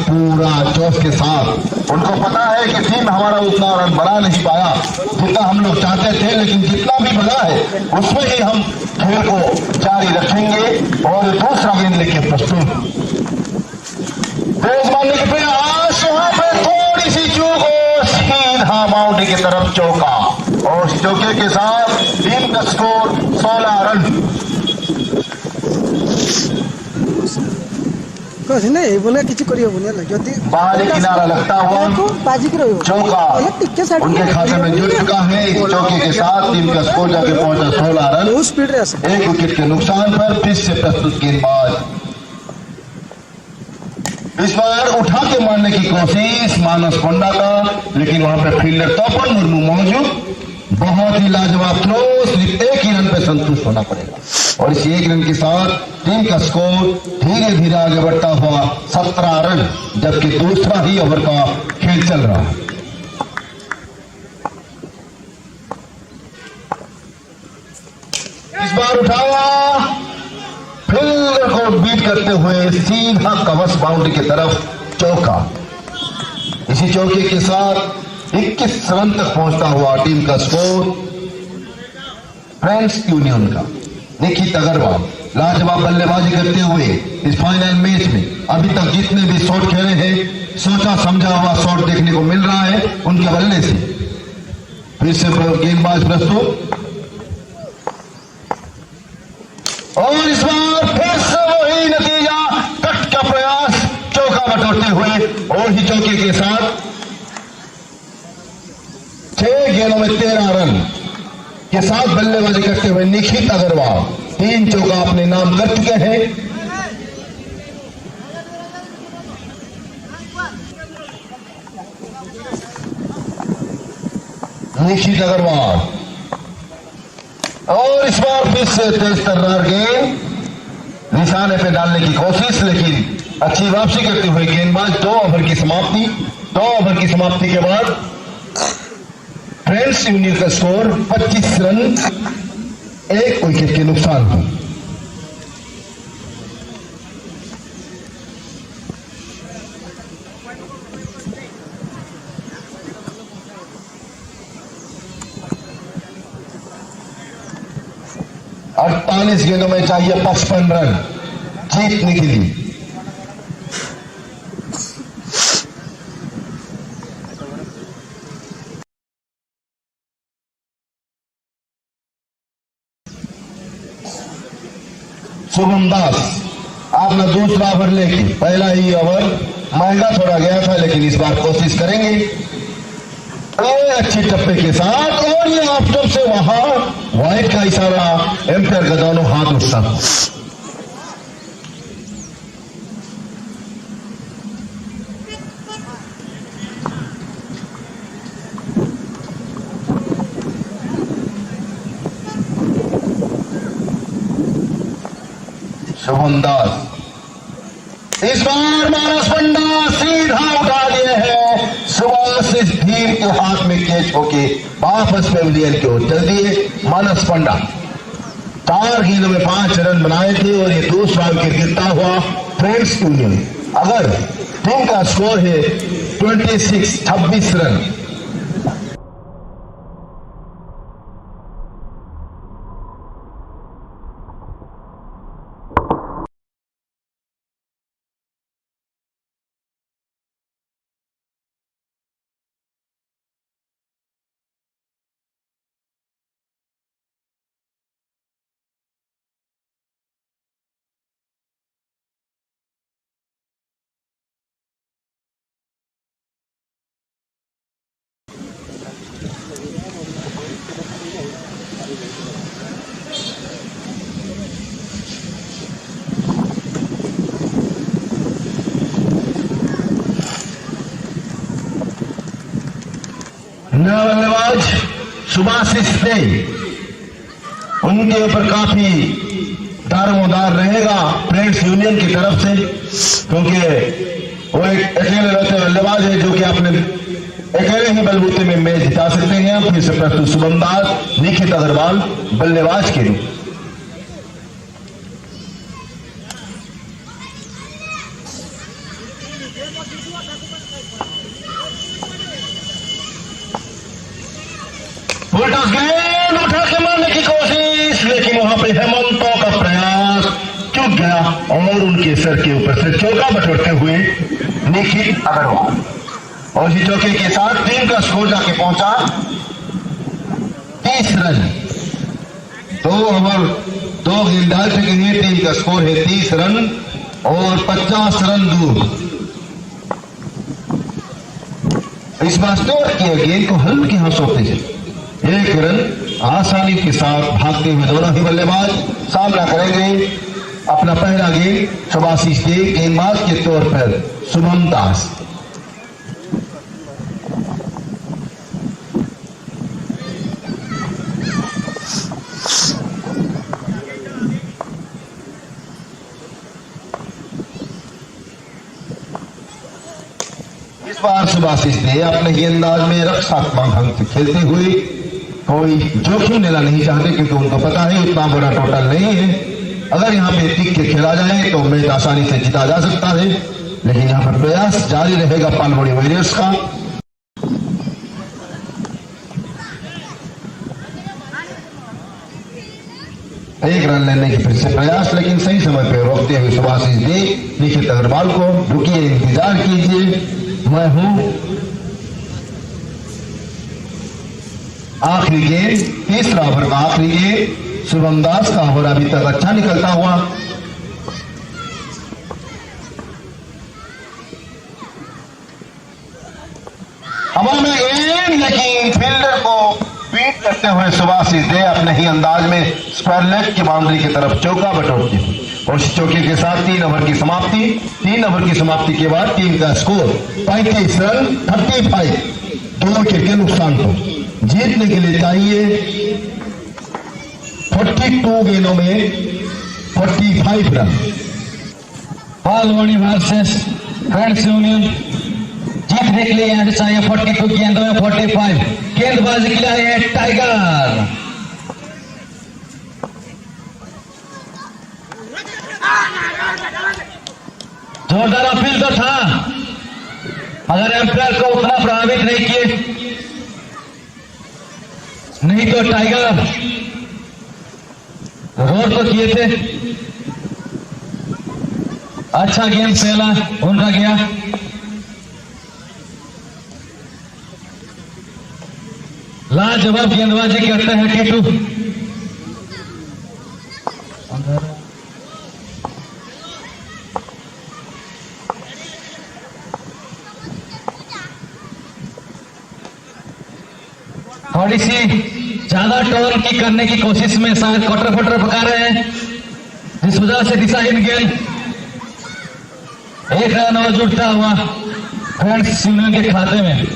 पूरा जोश के साथ। उनको पता है कि टीम हमारा उतना रन बना नहीं पाया जितना हम लोग चाहते थे, लेकिन जितना भी बना है उसमें ही हम खेल को जारी रखेंगे और दूसरा गेंद लेके प्रस्तुत। तेज मारने के प्रयास, यहाँ पे थोड़ी सी चूक और सीधा बाउंड्री की तरफ चौका, और उस चौके के साथ टीम का स्कोर 16 रन। नहीं बोले किसी करिए बाहरी किनारा लगता हुआ चौका उनके खाते में जुड़ चुका है। इस चौके के साथ टीम का स्कोर जाके पहुंचा 16 रन, स्पीड 1 विकेट के नुकसान पर। फिर से प्रस्तुत गेंदबाज, इस बार उठा के मारने की कोशिश मानस पोंडा का, लेकिन वहां पे फील्डर तोपन मुर्मू मौजूद। बहुत ही लाजवाब थ्रो, सिर्फ 1 ही रन पे संतुष्ट होना पड़ेगा, और इस 1 रन के साथ टीम का स्कोर धीरे धीरे आगे बढ़ता हुआ 17 रन, जबकि दूसरा ही ओवर का खेल चल रहा है। इस बार उठाया, फील्डर को बीट करते हुए सीधा कवच बाउंड्री की तरफ चौका। इसी चौके के साथ 21 रन तक पहुंचता हुआ टीम का स्कोर। फ्रेंड्स यूनियन का निखित अग्रवाल लाजवाब बल्लेबाजी करते हुए इस फाइनल मैच में अभी तक जितने भी शॉट खेले हैं, सोचा समझा हुआ शॉट देखने को मिल रहा है उनके बल्ले से। फिर से गेंदबाज प्रस्तुत, और इस बार फिर से वही नतीजा, कट का प्रयास, चौका बटोरते हुए और ही चौके के साथ 6 गेंदों में 13 रन के साथ बल्लेबाजी करते हुए निखित अग्रवाल 3 चौका अपने नाम कर चुके हैं। निखित अग्रवाल, और इस बार फिर से तेज तर्रार गेंद निशाने पे डालने की कोशिश, लेकिन अच्छी वापसी करते हुए गेंदबाज। 2 ओवर की समाप्ति, 2 ओवर की समाप्ति के बाद फ्रेंड्स यूनियन का स्कोर 25 रन, 1 विकेट के नुकसान पर। अड़तालीस गेंदों में चाहिए 55 रन जीतने के लिए। शुभम दास अपना दूसरा ओवर लेके, पहला ही ओवर महंगा थोड़ा गया था लेकिन इस बार कोशिश करेंगे अच्छी टप्पे के साथ। और ये आफ्टर से वहां वाइड का इशारा, एम्पायर का दोनों हाथ उठता। शुभम दास इस बार मानस पंडा सीधा उठा दिए हैं। सुभाषिस धीर के हाथ में कैच होके वापस पेविलियन की ओर चल दिए। मानस पंडा 4 गेंदों में 5 रन बनाए थे और ये दूसरा विकेट गिरता हुआ फ्रेंड्स यूनियन। अगर टीम का स्कोर है 26 रन। बल्लेबाज सुभाषिस ने उनके ऊपर काफी दारोमदार रहेगा फ्रेंड्स यूनियन की तरफ से, क्योंकि वो एक अकेले रहते बल्लेबाज है जो कि अपने अकेले ही बलबूते में मैच जिता सकते हैं। फिर से प्रस्तुत शुभम दास, निखित अग्रवाल बल्लेबाज के लिए। उल्टा गेंद उठा के मारने की कोशिश, लेकिन वहां पे हेमंतों का प्रयास चूक गया और उनके सर के ऊपर से चौका बटोरते हुए निखित अग्रवाल। और इसी चौके के साथ टीम का स्कोर जाके पहुंचा 30 रन। 2 ओवर 2 गेंदबाज के लिए टीम का स्कोर है 30 रन और 50 रन दूर। इस बार स्टोर किया गेंद को हल्के हाथों से 1 रन आसानी के साथ भागते हुए दोनों ही बल्लेबाज सामना करेंगे। अपना पहला गेंद सुभाषिस के गेंदबाज के तौर पर शुभम दास। इस बार सुभाषिस ने अपने गेंदबाज में रक्षात्मक ढंग से खेलते हुए कोई जोखिम लेना नहीं चाहते, क्योंकि उनको पता है उतना बड़ा टोटल नहीं है। अगर यहाँ पे टिक के खेला जाए तो मैच आसानी से जीता जा सकता है, लेकिन यहाँ पर प्रयास जारी रहेगा पालमोड़ी वॉरियर्स का। एक रन लेने की फिर से प्रयास, लेकिन सही समय पर रोकते हुए सुभाषिस ने निखित अग्रवाल को, रुकिए इंतजार कीजिए, मैं हूं। आखिरी गेंद, तीसरा ओवर का आखिरी गेंद, शुभम दास का ओवर अभी तक अच्छा निकलता हुआ। हवा में गेंद, लेकिन फील्डर को बीट करते हुए सुभाषिस ने अपने ही अंदाज में स्क्वायर लेग की बाउंड्री की तरफ चौका बटोरते हुए और इस चौके के साथ 3 ओवर की समाप्ति। 3 ओवर की समाप्ति के बाद टीम का स्कोर 35 रन 35। 2 विकेट के नुकसान को जीतने के लिए चाहिए 42 गेंदों में 45 रन। पालमोड़ी वर्सेस फ्रेंड्स यूनियन जीतने के लिए यहाँ से चाहिए 42 गेंदों में 45। गेंदबाजी के लिए है टाइगर। जोरदार अपील तो था, अगर एम्पायर को उतना प्रभावित नहीं किए, नहीं तो टाइगर रोड तो किए थे। अच्छा गेम पहला उनका गया। लाजवाब गेंदबाजी करते हैं टीटू। थोड़ी सी ज्यादा टर्न की करने की कोशिश में शायद कटर फटर पका रहे हैं, जिस वजह से दिशाहीन गेंद एक रन और जुड़ता हुआ फ्रेंड्स यूनियन के खाते में।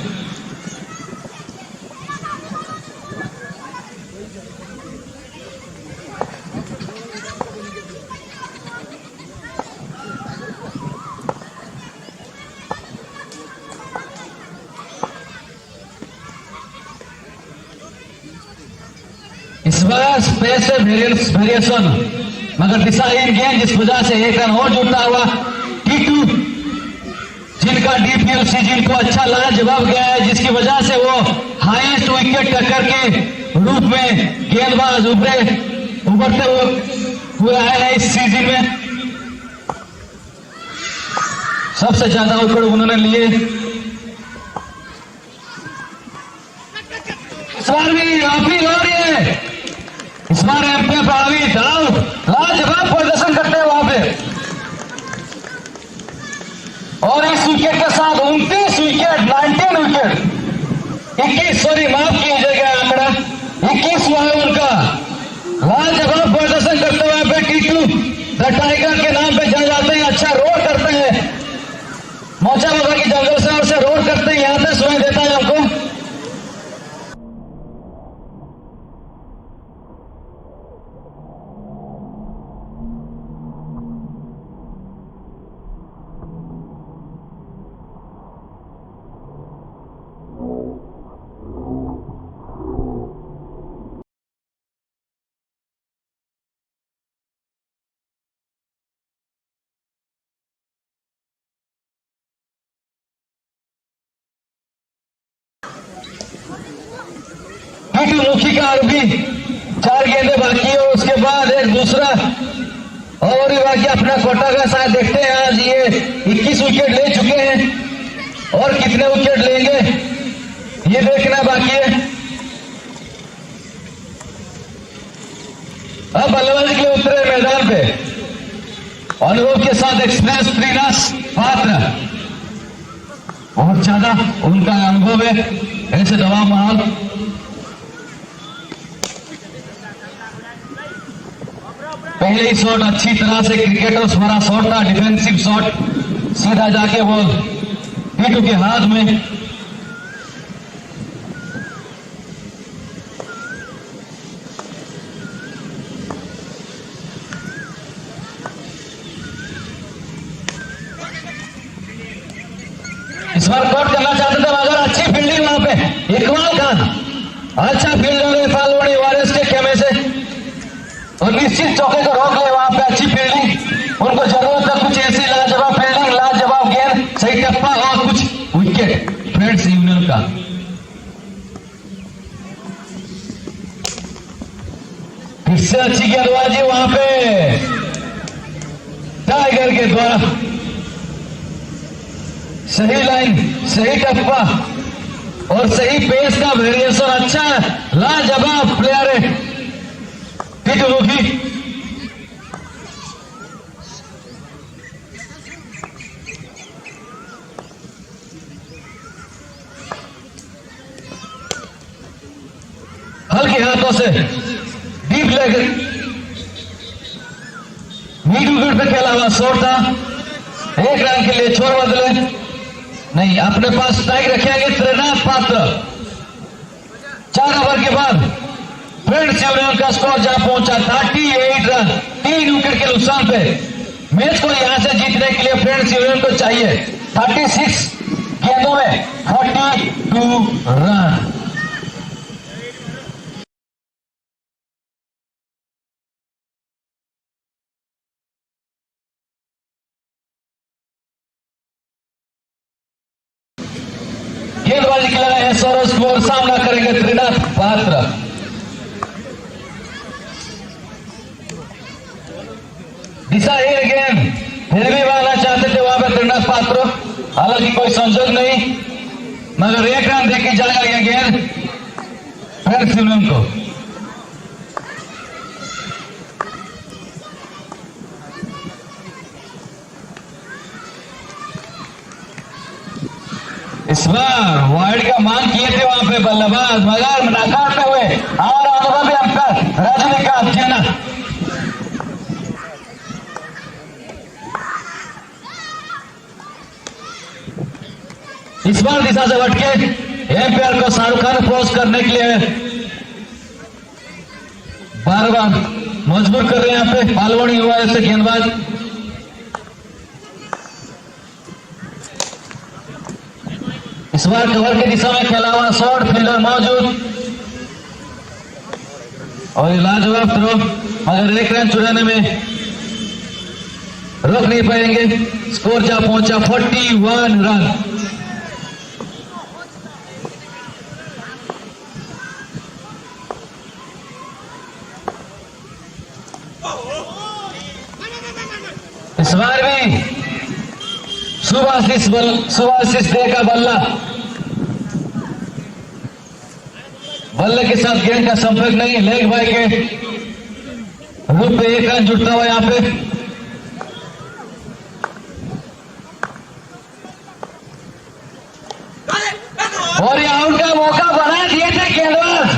इस बार स्पेस वेरिएशन मगर दिशाहीन गेंद, जिस वजह से एक रन और जुड़ता हुआ टीटू, जिनका डीपीएल सीजन को अच्छा लाजवाब गया है, जिसकी वजह से वो हाईएस्ट विकेट टक्कर के रूप में गेंदबाज उभरते हुए आए हैं इस सीजन में। सबसे ज्यादा विकेट उन्होंने लिए। इस बार भी अपील हो रही है, इस बार एमपी प्रभावित लाजवाब प्रदर्शन करते हैं वहां पे, और इस विकेट के साथ 29 विकेट, 19 विकेट, 21 सॉरी माफ कीजिएगा आंकड़ा 21 हुआ है उनका। लाजवाब प्रदर्शन करते हुए पे टीटू द टाइगर के नाम पे जाए जाते हैं। अच्छा रोड करते हैं, मोचा बाबा की जंगल से और से रोड करते हैं, यहाँ पे सुनाई देता है आपको। टीटू मुखी का भी 4 गेंदें बाकी है, उसके बाद एक दूसरा और भी बाकी अपना कोटा का साथ देखते हैं। आज ये 21 विकेट ले चुके हैं और कितने विकेट लेंगे ये देखना बाकी है। अब बल्लेबाजी के लिए उतरे मैदान पे अनुभव के साथ एक्सप्रेस त्रिनाश पात्र, बहुत ज्यादा उनका अनुभव है ऐसे दबाव माहौल। पहले ही शॉट अच्छी तरह से क्रिकेटर्स भरा शॉट था, डिफेंसिव शॉट, सीधा जाके वो टीटू के हाथ में। इस बार कट करना चाहते थे मगर अच्छी फील्डिंग वहां पे इकबाल खान, अच्छा फील्डर है फालवड़ी वारिस के खेमे से, और निश्चित चौके को रोक ले वहां पे। अच्छी फील्डिंग, उनको जरूरत है कुछ ऐसी लाजवाब फील्डिंग, लाजवाब गेंद, सही टप्पा और कुछ विकेट फ्रेंड्स यूनियन का। फिर से अच्छी गेंदबाजी वहां पे टाइगर के द्वारा, सही लाइन, सही टप्पा और सही पेस का वेरिएशन, अच्छा लाजवाब प्लेयर है टीटू मुखी। हल्के हाथों से डीप लेग मिड विकेट पे खेला हुआ शॉट था, 1 रन के लिए छोड़ बदले नहीं, अपने पास स्ट्राइक रखेंगे त्रिनाथ पात्र। 4 ओवर के बाद फ्रेंड्स यूनियन का स्कोर जहां पहुंचा 38 रन, 3 विकेट के नुकसान पे। मैच को यहां से जीतने के लिए फ्रेंड्स यूनियन को चाहिए 36 गेंदों में 42 रन। गेंदबाजी के लिए सौरभ कुमार, सामना करेंगे त्रिनाथ पात्र। दिशाहीन गेंद फिर भी मारना चाहते थे वहां पर त्रिनाथ पात्र, हालांकि कोई संजोग नहीं, मगर 1 रन देके जाएगा ये गेंद फ्रेंड्स यूनियन को। इस बार वाइड का मांग किए थे वहां पे बल्लेबाज मगर नाकाम में हुए और अनुभवी अंपायर रजनीकांत जेना। इस बार दिशा से भटके एम्पायर को शाहरुख खान अप्रोच करने के लिए बार बार मजबूर कर रहे हैं। यहाँ पे पालवनी हुआ ऐसे गेंदबाज इस बार कवर की दिशा में खेला हुआ शॉट फील्डर मौजूद और लाजवाब थ्रो मगर एक रन चुराने में रोक नहीं पाएंगे। स्कोर जा पहुंचा 41 रन। इस बार भी सुभाषिष दे का बल्ला बल्ले के साथ गेंद का संपर्क नहीं। लेग बाय के रूप में एक रन जुड़ता हुआ यहां पे और ये आउट का मौका बना दिए थे गेंदबाज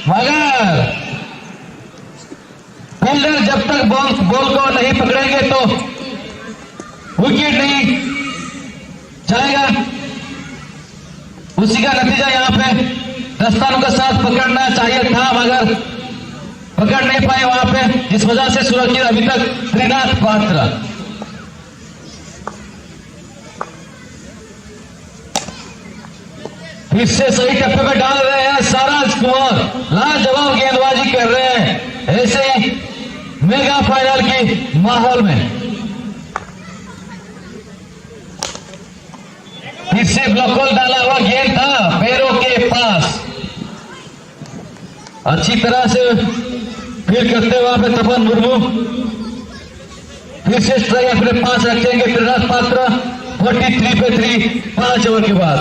मगर फील्डर जब तक बॉल को नहीं पकड़ेंगे तो विकेट नहीं जाएगा। उसी का नतीजा यहां पे दस्तानों के साथ पकड़ना चाहिए था मगर पकड़ नहीं पाए वहां पे, जिस वजह से सुरक्षित अभी तक त्रिनाथ पात्र। फिर से सही टप्पे पे डाल रहे हैं साराज कुमार, लाजवाब गेंदबाजी कर रहे हैं ऐसे ही मेगा फाइनल की माहौल में। फिर से ब्लॉकहोल डाला हुआ गेंद था पैरों के पास, अच्छी तरह से फील्ड करते हुए वहां पे तपन मुर्मू। फिर से स्ट्राइक अपने पास रखेंगे त्रिनाथ पात्र 43 पे 3 5 ओवर के बाद।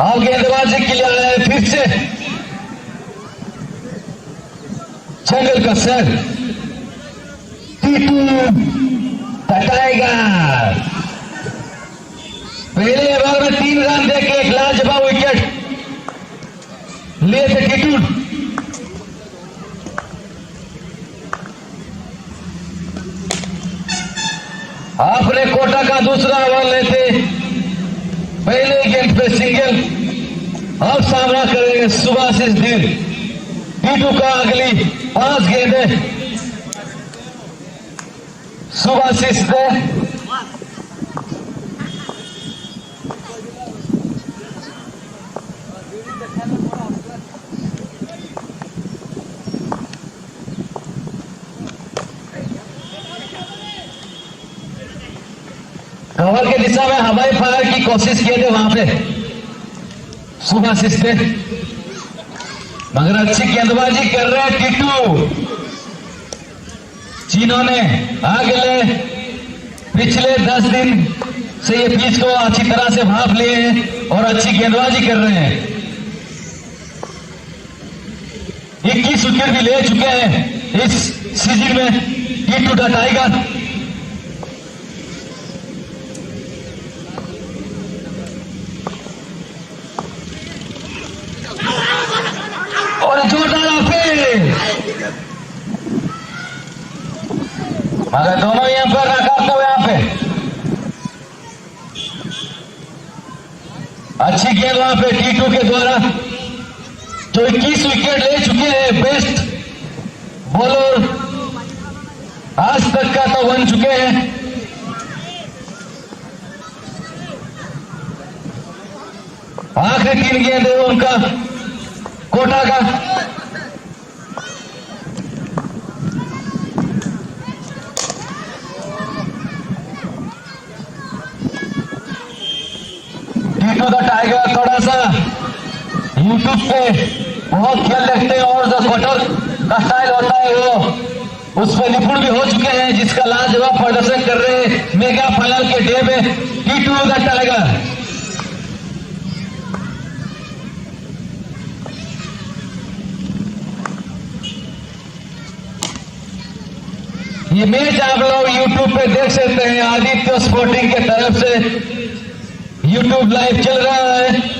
और गेंदबाजी के लिए आया है फिर से जंगल का सर टीटू द टाइगर। पहले ओवर में 3 रन देके एक लाजवाब विकेट लिए थे टीटू। अपने कोटा का दूसरा ओवर लेते पहले गेंद पे सिंगल। अब सामना करेंगे सुभाषिष धीर। टीटू का अगली 5 गेंदें सुभाषिष दे। कवर के दिशा में हवाई फायर की कोशिश किए थे वहां पे सुभाषिष थे मगर अच्छी गेंदबाजी कर रहे हैं टीटू। चीनों ने अगले पिछले 10 दिन से ये पिच को अच्छी तरह से भाप लिए हैं और अच्छी गेंदबाजी कर रहे हैं। 21 विकेट भी ले चुके हैं इस सीजन में टीटू द टाइगर। और जोरदार फेल मगर दोनों यहां पर नाकाम हुए। यहां पे अच्छी गेंद वहां पे टीटू के द्वारा जो 21 विकेट ले चुके हैं, बेस्ट बॉलर आज तक का तो बन चुके हैं। आखिरी 3 गेंद है उनका कोटा का। टीटू द टाइगर थोड़ा सा यूट्यूब पे बहुत खेल देखते हैं और जो कटर का स्टाइल होता है वो उस पर निपुण भी हो चुके हैं, जिसका लाजवाब प्रदर्शन कर रहे हैं मेगा फाइनल के डे में टीटू द टाइगर। ये मैच आप लोग YouTube पे देख सकते हैं। आदित्य स्पोर्टिंग के तरफ से YouTube लाइव चल रहा है।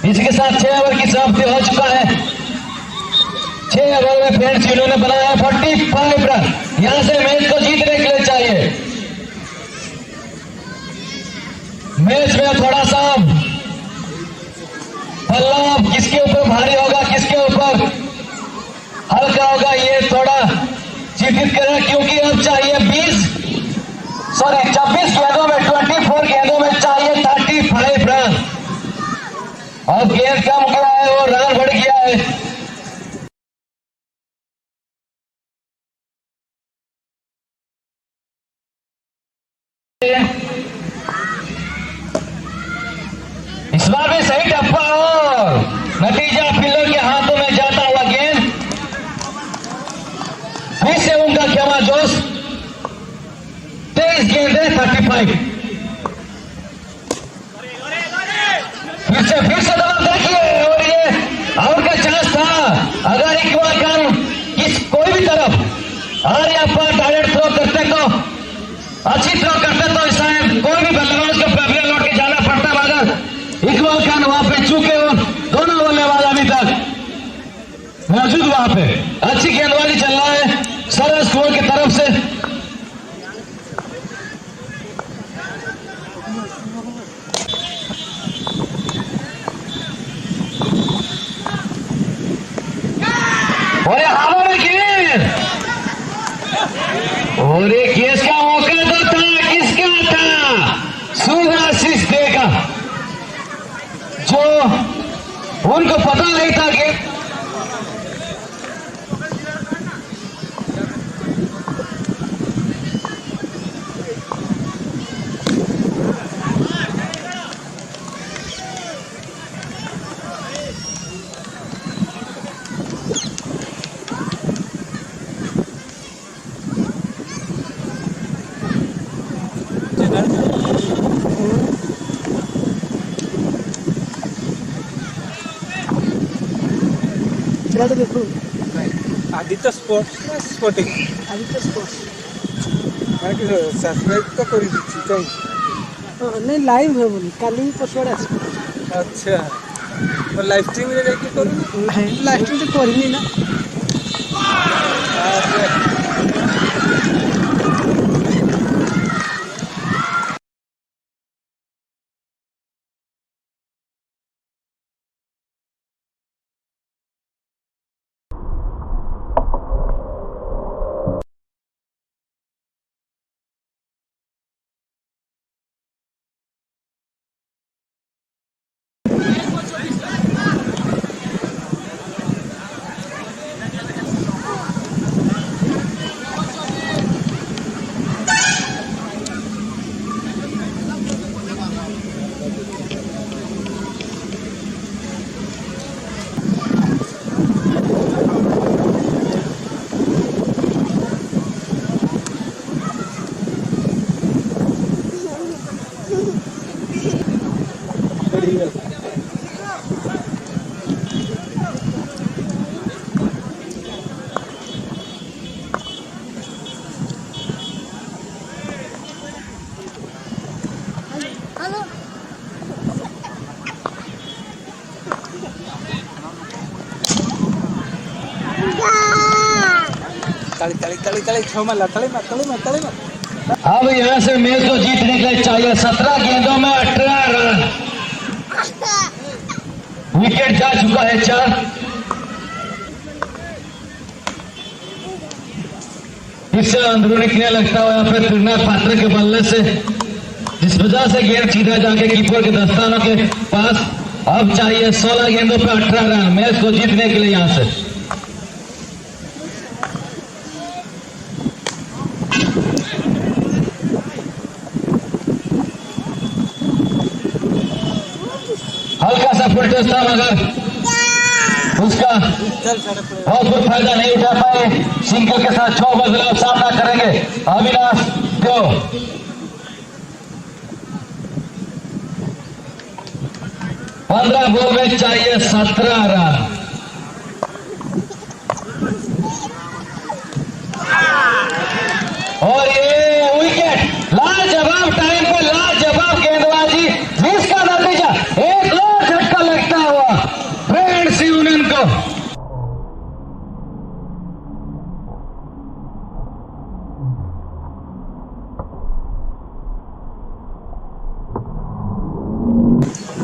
इसके साथ 6 ओवर की समाप्ति हो चुका है। 6 ओवर में फ्रेंड्स इन्होंने बनाया 45 रन। यहां से मैच को जीतने के लिए चाहिए। मैच में थोड़ा सा पल्ला किसके ऊपर भारी होगा, किसके ऊपर हल्का होगा, ये थोड़ा चिंतित करें, क्योंकि अब चाहिए 26 गेंदों में 24 गेंदों में चाहिए 35 रन। अब गेंद कम गया है और रन बढ़ गया है। इस बार भी सही टप्पा और नतीजा फील्डर के हाथों में जाता हुआ गेंद। फिर से उनका क्षमा जोश। 23 गेंद है 35। फिर से दबाव देखिए और ये आउट का चांस था। अगर इकबाल खान कोई भी तरफ आर्याप्पा डायरेक्ट थ्रो करते तो अच्छी थ्रो करते तो शायद कोई भी बल्लेबाज को पहले लौट के जाना पड़ता, मगर इकबाल खान वहां पे चूके और दोनों बल्लेबाज अभी तक मौजूद वहां पे। अच्छी गेंदबाजी चल रहा है सरस स्कोर की तरफ से। और हवा में गेंद और एक केस का मौका तो था, किसका था? सुभाषिष देगा, जो उनको पता नहीं था कि चला तो देखो Aditya sporting Aditya sports subscribe तो कर दीजिए कहीं। नहीं लाइव है बोली काली पछुआड़े आस अच्छा तो लाइव स्ट्रीम रे देखि करू नहीं लाइव स्ट्रीम तो करनी ना। तली छो माला तली मत। अब यहाँ से मैच को जीतने के लिए चाहिए 17 गेंदों में 18 रन। विकेट जा चुका है 4। इससे अंदरूनी क्रिया लगता हुआ यहाँ पे त्रिनाथ पात्र के बल्ले से, जिस वजह से गेंद सीधा जाके कीपर के दस्तानों के पास। अब चाहिए 16 गेंदों पे 18 रन मैच को जीतने के लिए यहाँ से। हल्का सा फुल टच था मगर उसका बहुत कुछ फायदा नहीं उठा पाए। सिंगल के साथ 6 बदलाव सामना करेंगे अविनाश देव। 15 बॉल में चाहिए 17 रन। और ये विकेट, लाजवाब टाइम पे लाजवाब गेंदबाजी, जिसका नतीजा एक और झटका लगता हुआ ब्रेंड सिवनन को।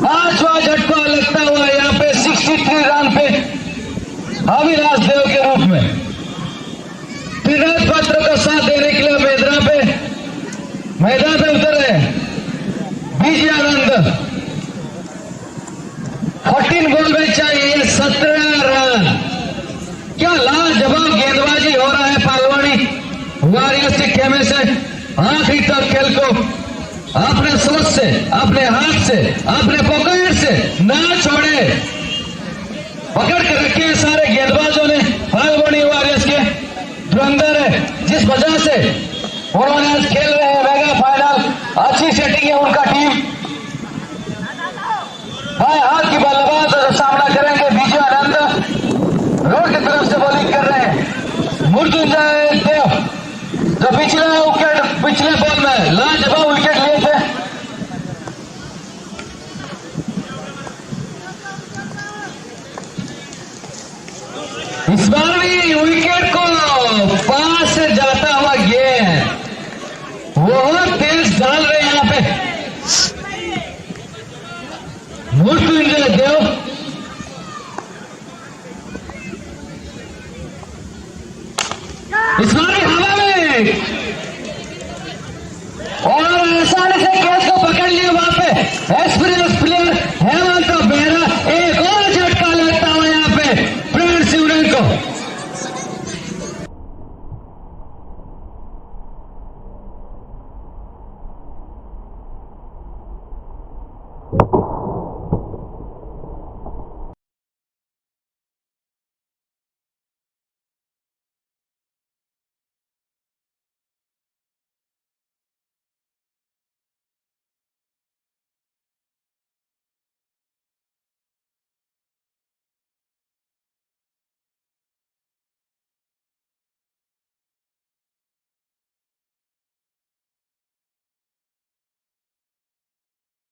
पांचवा झटका लगता हुआ यहाँ पे 63 रन पे अविनाश देव के रूप में। त्रिनाथ पात्र का साथ देने के लिए मैदान पे उतरे बीजी आनंद। 14 बॉल में चाहिए 17 रन। क्या लाजवाब गेंदबाजी हो रहा है पालवानी वॉरियर्स के खेमे से। आखिरी तक खेल को अपने सोच से, अपने हाथ से, अपने पॉकेट से ना छोड़े, पकड़ के रखे सारे गेंदबाजों ने पालवानी वॉरियर्स के जो अंदर है। जिस वजह से उन्होंने आज खेल रहे हैं मेगा फाइनल, अच्छी सेटिंग है उनका टीम। बाएं हाथ की बल्लेबाज सामना करेंगे बीजू आनंद, रोड की तरफ से बॉलिंग कर रहे हैं मृत्युंजय देव, जो पिछले बॉल में लाजवाब विकेट लिए थे। इस बार भी विकेट को पास से जाता हुआ गेंद बहुत तेज डाल रहे हैं यहाँ पे मृत्युंजय देव। इस बार भी हवा में और आसानी से कैच को पकड़ लिया वहां पे एक्सपीरियंस प्लेयर हेमंत बेहरा। एक और झटका लगता हुआ यहाँ पे ब्रेंड सिवनन को।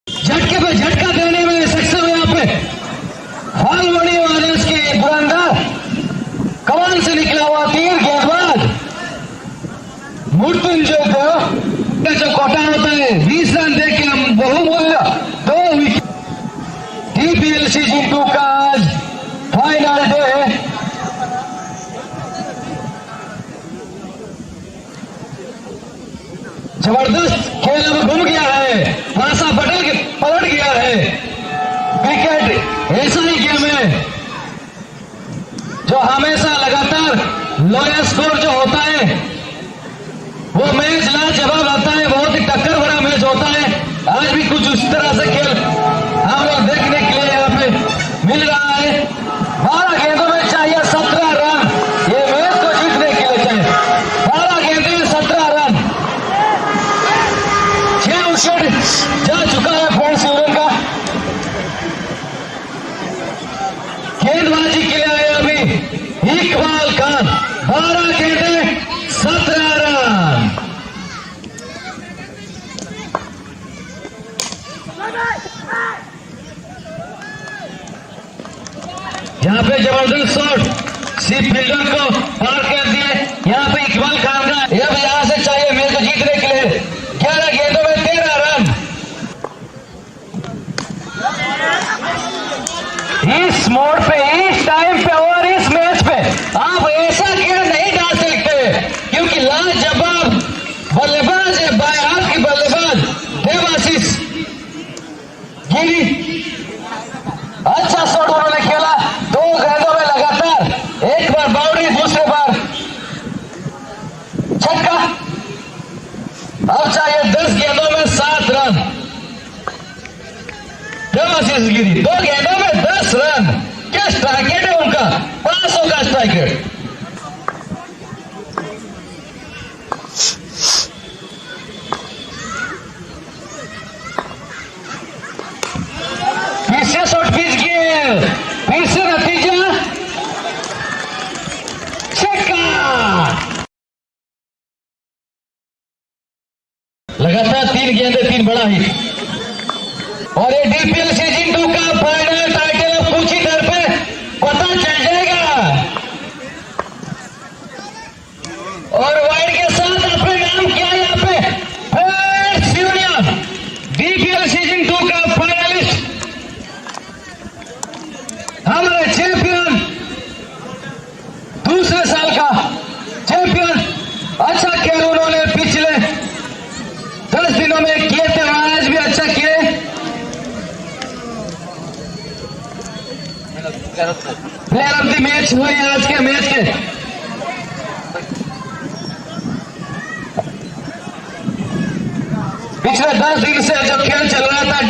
झटके पे झटका देने में सक्षम है यहाँ पे पालवानी वॉरियर्स के धुरंधर कमान से निकला हुआ तीर गेंदबाज मृत्युंजय देव का जो कोटा होता है 20 रन दे के हम बहुमूल्य 2 विकेट। टीपीएलसी जिंटू का आज फाइनल डे है। जबरदस्त खेल अब घूम गया है, पासा पलट गया है। क्रिकेट ऐसा ही गेम है जो हमेशा लगातार लोअर स्कोर जो होता है वो मैच लाजवाब आता है, बहुत ही टक्कर भरा मैच होता है। आज भी कुछ उस तरह से खेल हम लोग देखने के लिए यहाँ पे मिल रहा है। 12 गेंदों में चाहिए 17 रन, ये मैच को जीतने के लिए चाहिए 12 गेंदों में 17 रन। 6 विकेट जा चुका है ब्रेंड सिवनन का। गेंदबाजी के लिए आए अभी इकबाल खान, 12 गेंदें 17 रन। यहाँ पे जबरदस्त शॉट सी फील्डर को पार कर दिए। यहाँ पे इकबाल खान का अब यहाँ से चाहिए मैच को जीतने के लिए 11 गेंदों में 13 रन। इस मोड़ पे, इस टाइम पे और इस मैच पे आप ऐसा गेंद नहीं डाल सकते, क्योंकि लाजवाब बल्लेबाज है बाएं हाथ की बल्लेबाज देवाशीष गिरी। अच्छा शॉट उन्होंने खेला 2 गेंदों में लगातार, एक बार बाउंड्री, दूसरी बार छक्का। 36 गिरी, 2 गेंदों में 10 रन। क्या स्ट्राइक रेट है उनका, 500 का स्ट्राइक रेट। फिर से शॉर्ट पिच गेंद, फिर से नतीजा छक्का। लगातार 3 गेंदे, 3 बड़ा हिट। और ये डीपीएल सीजन 2 का फाइनल टाइटल अब कुछ ही देर पे पता चल जाएगा। और वाइड के साथ अपने नाम किया यहाँ पे फर्स्ट यूनियन डीपीएल सीजन 2 का फाइनलिस्ट, हमारे चैंपियन, दूसरे साल का चैंपियन। अच्छा खेल उन्होंने पिछले 10 दिनों में किए थे, आज भी अच्छा किए। प्लेयर ऑफ द मैच हुए आज के मैच के। पिछले 10 दिन से जो खेल चल रहा था